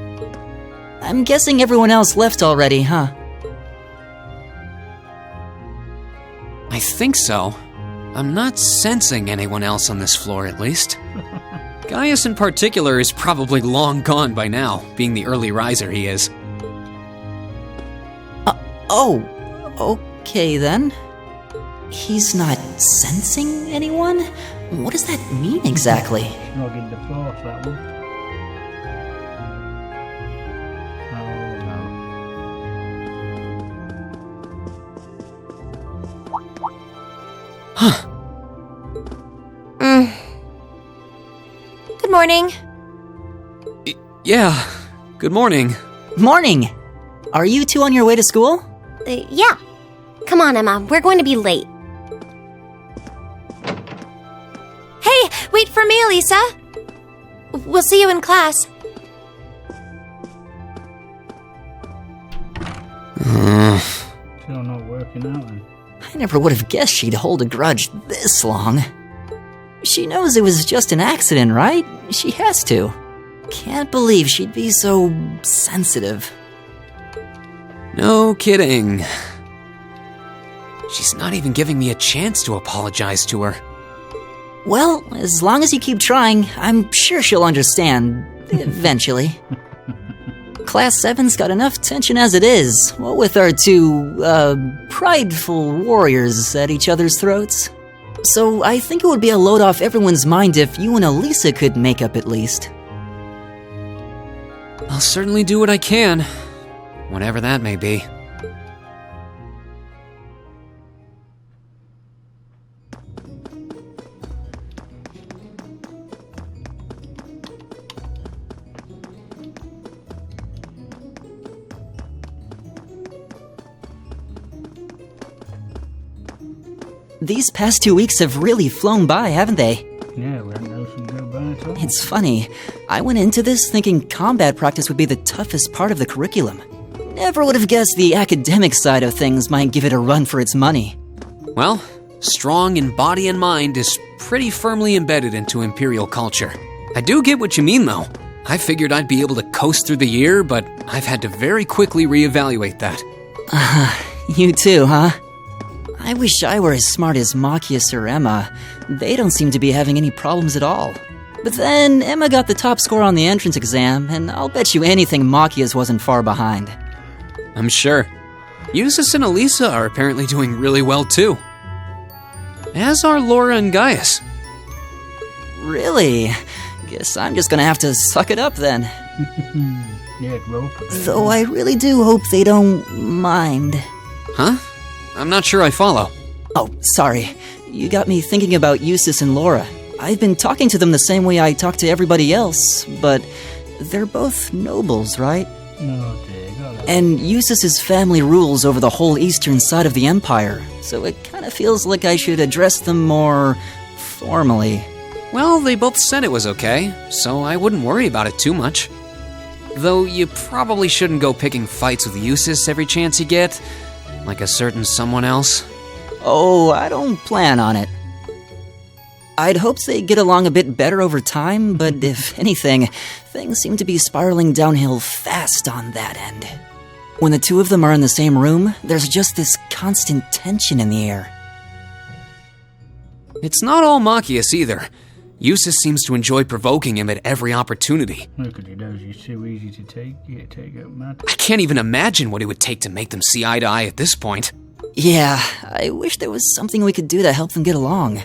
I'm guessing everyone else left already, huh? I think so. I'm not sensing anyone else on this floor, at least. Gaius in particular is probably long gone by now, being the early riser he is. Oh, okay then. He's not sensing anyone? What does that mean exactly? Not in the fourth, that one. Huh. Good morning. Yeah, good morning. Morning! Are you two on your way to school? Yeah. Come on, Emma. We're going to be late. Hey, wait for me, Elisa. We'll see you in class. Still not working out then. I never would have guessed she'd hold a grudge this long. She knows it was just an accident, right? She has to. Can't believe she'd be so sensitive. No kidding. She's not even giving me a chance to apologize to her. Well, as long as you keep trying, I'm sure she'll understand. Eventually. Class 7's got enough tension as it is, what with our two, prideful warriors at each other's throats. So I think it would be a load off everyone's mind if you and Elisa could make up at least. I'll certainly do what I can, whatever that may be. These past 2 weeks have really flown by, haven't they? Yeah, we haven't noticed them go by at all. It's funny. I went into this thinking combat practice would be the toughest part of the curriculum. Never would have guessed the academic side of things might give it a run for its money. Well, strong in body and mind is pretty firmly embedded into Imperial culture. I do get what you mean, though. I figured I'd be able to coast through the year, but I've had to very quickly reevaluate that. You too, huh? I wish I were as smart as Machias or Emma. They don't seem to be having any problems at all. But then, Emma got the top score on the entrance exam, and I'll bet you anything Machias wasn't far behind. I'm sure. Eustace and Elisa are apparently doing really well, too. As are Laura and Gaius. Really? Guess I'm just gonna have to suck it up then. Yeah, grow up. Though I really do hope they don't mind. Huh? I'm not sure I follow. Oh, sorry. You got me thinking about Eustace and Laura. I've been talking to them the same way I talk to everybody else, but they're both nobles, right? No, dear. And Eustace's family rules over the whole eastern side of the Empire, so it kind of feels like I should address them more formally. Well, they both said it was okay, so I wouldn't worry about it too much. Though you probably shouldn't go picking fights with Eustace every chance you get, like a certain someone else. Oh, I don't plan on it. I'd hoped they'd get along a bit better over time, but if anything, things seem to be spiraling downhill fast on that end. When the two of them are in the same room, there's just this constant tension in the air. It's not all Machias either. Eustace seems to enjoy provoking him at every opportunity. Look at he knows he's too easy to take out mad. I can't even imagine what it would take to make them see eye to eye at this point. Yeah, I wish there was something we could do to help them get along.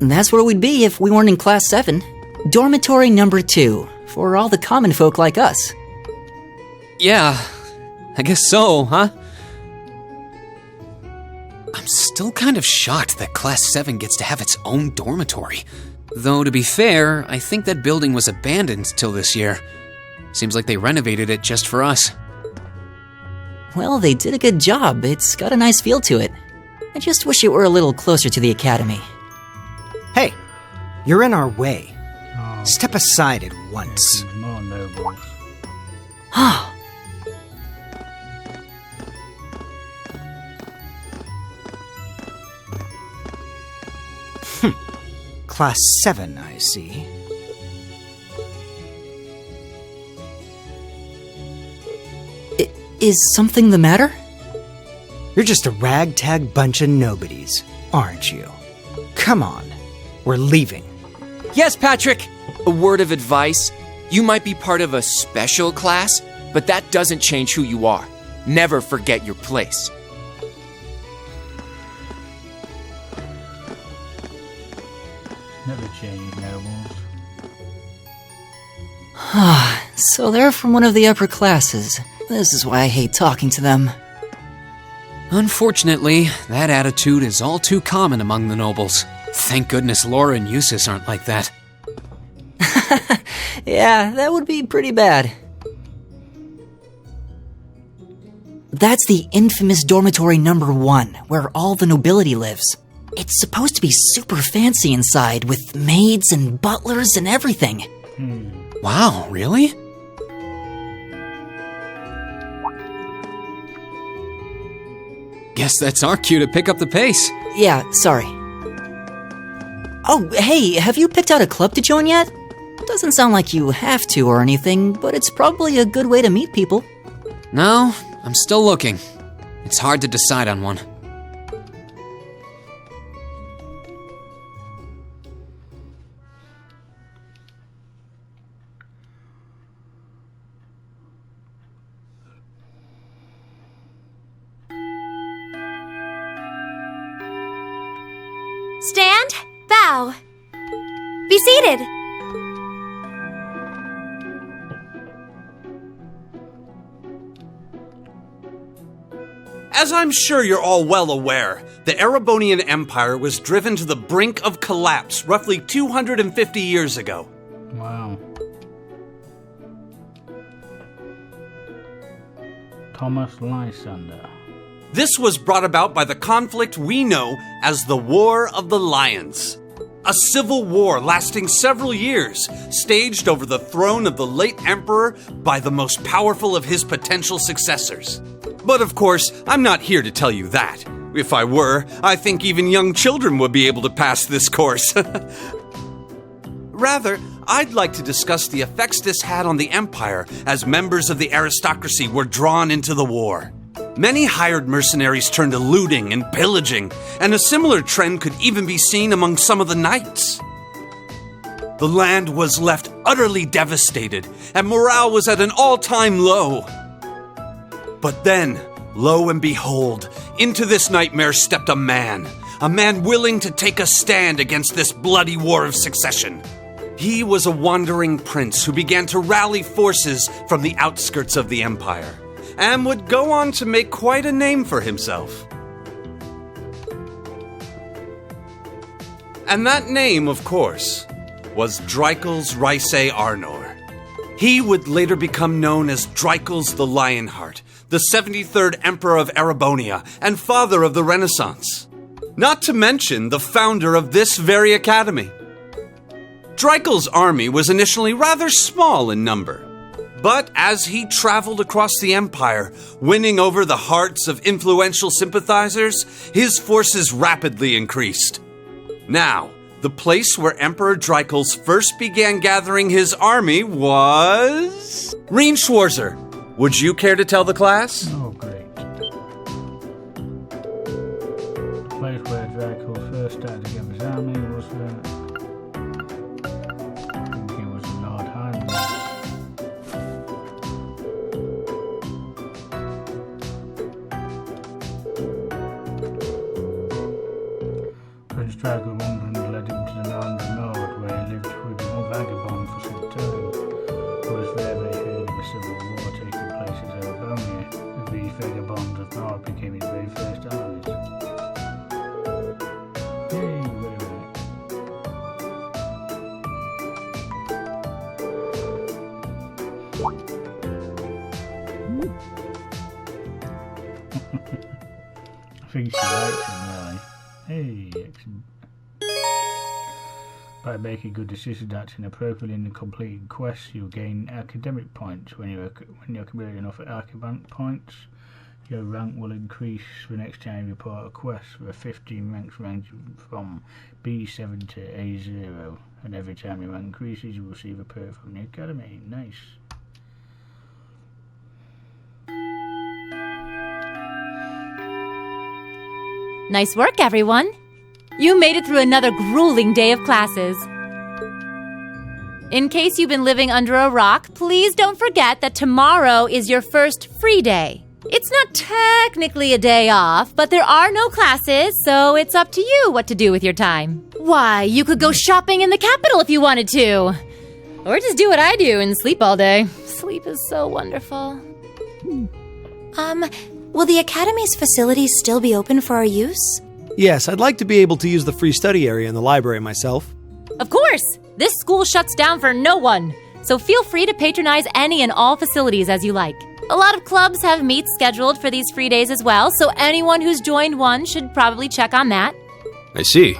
And that's where we'd be if we weren't in Class 7. Dormitory number 2, for all the common folk like us. Yeah, I guess so, huh? I'm still kind of shocked that Class 7 gets to have its own dormitory. Though, to be fair, I think that building was abandoned till this year. Seems like they renovated it just for us. Well, they did a good job. It's got a nice feel to it. I just wish it were a little closer to the academy. Hey, you're in our way. Step aside at once. More nobles. Class 7, I see. Is something the matter? You're just a ragtag bunch of nobodies, aren't you? Come on, we're leaving. Yes, Patrick! A word of advice. You might be part of a special class, but that doesn't change who you are. Never forget your place. Never change, nobles. So they're from one of the upper classes. This is why I hate talking to them. Unfortunately, that attitude is all too common among the nobles. Thank goodness Laura and Eustace aren't like that. Yeah, that would be pretty bad. That's the infamous dormitory number 1, where all the nobility lives. It's supposed to be super fancy inside, with maids and butlers and everything. Wow, really? Guess that's our cue to pick up the pace. Yeah, sorry. Oh, hey, have you picked out a club to join yet? Doesn't sound like you have to or anything, but it's probably a good way to meet people. No, I'm still looking. It's hard to decide on one. Stand, bow. Be seated. As I'm sure you're all well aware, the Erebonian Empire was driven to the brink of collapse roughly 250 years ago. Wow. Thomas Lysander. This was brought about by the conflict we know as the War of the Lions. A civil war lasting several years, staged over the throne of the late emperor by the most powerful of his potential successors. But of course, I'm not here to tell you that. If I were, I think even young children would be able to pass this course. Rather, I'd like to discuss the effects this had on the Empire as members of the aristocracy were drawn into the war. Many hired mercenaries turned to looting and pillaging, and a similar trend could even be seen among some of the knights. The land was left utterly devastated, and morale was at an all-time low. But then, lo and behold, into this nightmare stepped a man a man willing to take a stand against this bloody war of succession. He was a wandering prince who began to rally forces from the outskirts of the Empire, and would go on to make quite a name for himself. And that name, of course, was Dreikels Rysei Arnor. He would later become known as Dreikels the Lionheart, the 73rd Emperor of Erebonia, and father of the Renaissance. Not to mention the founder of this very academy. Dreikels' army was initially rather small in number, but as he traveled across the Empire, winning over the hearts of influential sympathizers, his forces rapidly increased. Now, the place where Emperor Dreikels first began gathering his army was... Rien Schwarzer, would you care to tell the class? Oh, great. The place where Dreikels first started to get his army was... I think it was in Lord Highland. Prince Drago of England led him to the land of Nord, where he lived with a vagabond for some time. It was there they heard of a civil war taking place in Erebonia. The vagabond of Nord became his very first allies. Yay, very right. I think she likes him, really. Hey, excellent. By making good decisions, acting appropriately, and completing quests, you'll gain academic points. When you accumulate enough academic points, your rank will increase the next time you report a quest. There are 15 ranks ranging from B7 to A0, and every time your rank increases, you will receive a perk from the academy. Nice. Nice work, everyone! You made it through another grueling day of classes. In case you've been living under a rock, please don't forget that tomorrow is your first free day. It's not technically a day off, but there are no classes, so it's up to you what to do with your time. Why, you could go shopping in the capital if you wanted to. Or just do what I do and sleep all day. Sleep is so wonderful. Will the Academy's facilities still be open for our use? Yes, I'd like to be able to use the free study area in the library myself. Of course! This school shuts down for no one, so feel free to patronize any and all facilities as you like. A lot of clubs have meets scheduled for these free days as well, so anyone who's joined one should probably check on that. I see.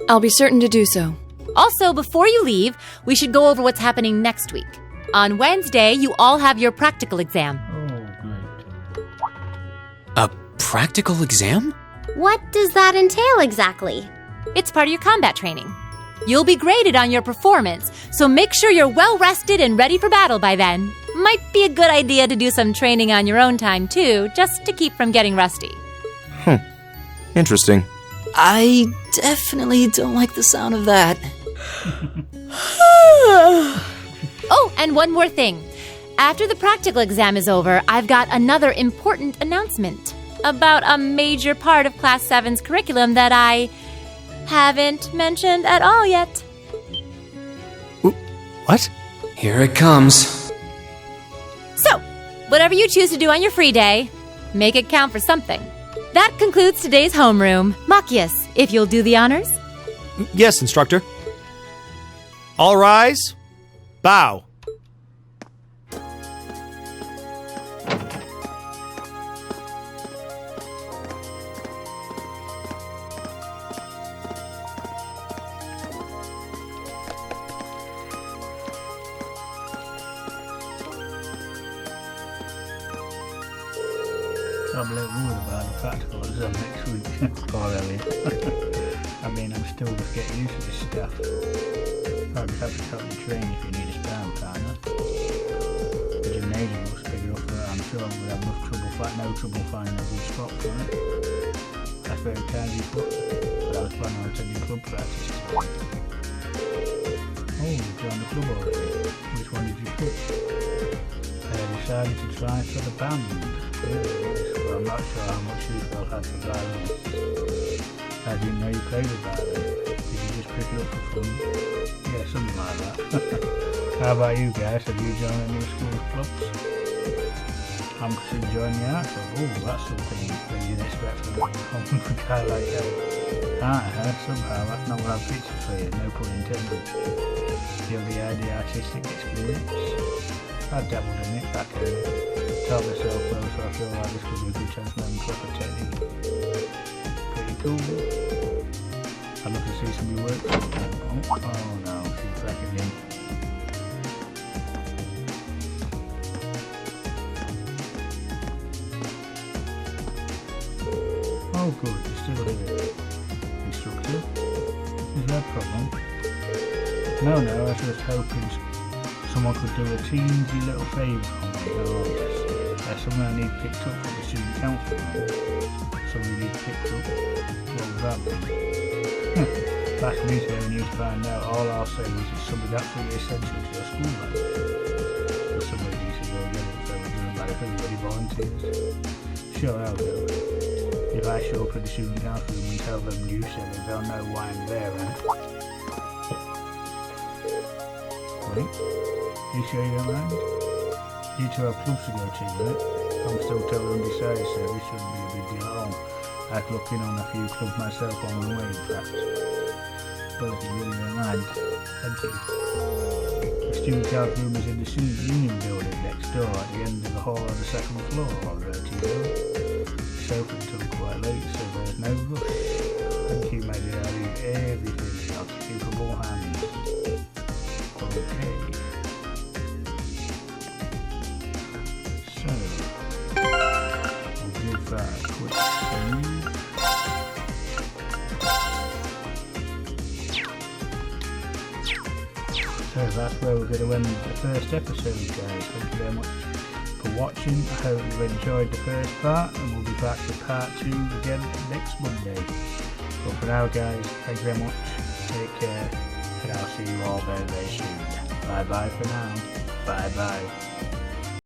I'll be certain to do so. Also, before you leave, we should go over what's happening next week. On Wednesday, you all have your practical exam. A practical exam? What does that entail exactly? It's part of your combat training. You'll be graded on your performance, so make sure you're well rested and ready for battle by then. Might be a good idea to do some training on your own time too, just to keep from getting rusty. Interesting. I definitely don't like the sound of that. Oh, and one more thing. After the practical exam is over, I've got another important announcement about a major part of Class 7's curriculum that I haven't mentioned at all yet. What? Here it comes. So, whatever you choose to do on your free day, make it count for something. That concludes today's homeroom. Machias, if you'll do the honors. Yes, instructor. All rise. Bow. I'm a little worried about the practical exam next week. Poor Ellie. I mean, I'm still just getting used to this stuff. I'd be happy to help you train if you need a sparring partner. The gymnasium looks big enough that I'm sure we'll have no trouble finding a good spot for it. That's very kind of you, but I was planning on attending club practice. Oh, you joined the club already. Which one did you pick? I decided to try for the band. Really nice, but I'm not sure how much use I'll have for violin. I didn't know you played with that then. Did you just pick it up for fun? Yeah, something like that. How about you guys? Have you joined any school clubs? I'm enjoying the art club. Oh, that's something you didn't expect from a guy like that. Somehow that's not what I pictured for you, no pun intended. You have the artistic experience. I dabbled in it back then. Taught myself well, so I feel like this could be a good chance to learn proper technique. Pretty cool. I'd love to see some of your work. Oh no, she's back again. Oh good, you're still here. Instructor? Is there a problem? No, I was just hoping someone could do a teensy little favour for me. Oh yes, there's something I need picked up for the student council now. Something you need picked up? What would that be? That's me to ever need to find out. All I'll say is it's something absolutely essential to your school life. But somebody needs to go get it, so it doesn't matter if everybody volunteers. Sure, I'll go. If I show up at the student council room and tell them you said it, they'll know why I'm there, right? Wait, you sure you don't mind? You two have clubs to go to, right? I'm still totally undecided, so this shouldn't be a big deal at all. I could look in on a few clubs myself on the way, in fact. Well, if you really don't mind, thank you. The student council room is in the student union building next door at the end of the hall on the second floor, right to you. Open until quite late, so there's no rush. Thank you, my dear. I leave everything in your capable hands. Okay. So, we'll give that a quick save. So that's where we're going to end the first episode, guys. Thank you very much for watching. I hope you've enjoyed the first part, and we'll be back with part 2 again next Monday. But for now, guys, thank you very much, take care, and I'll see you all very, very soon. Bye bye for now. Bye bye.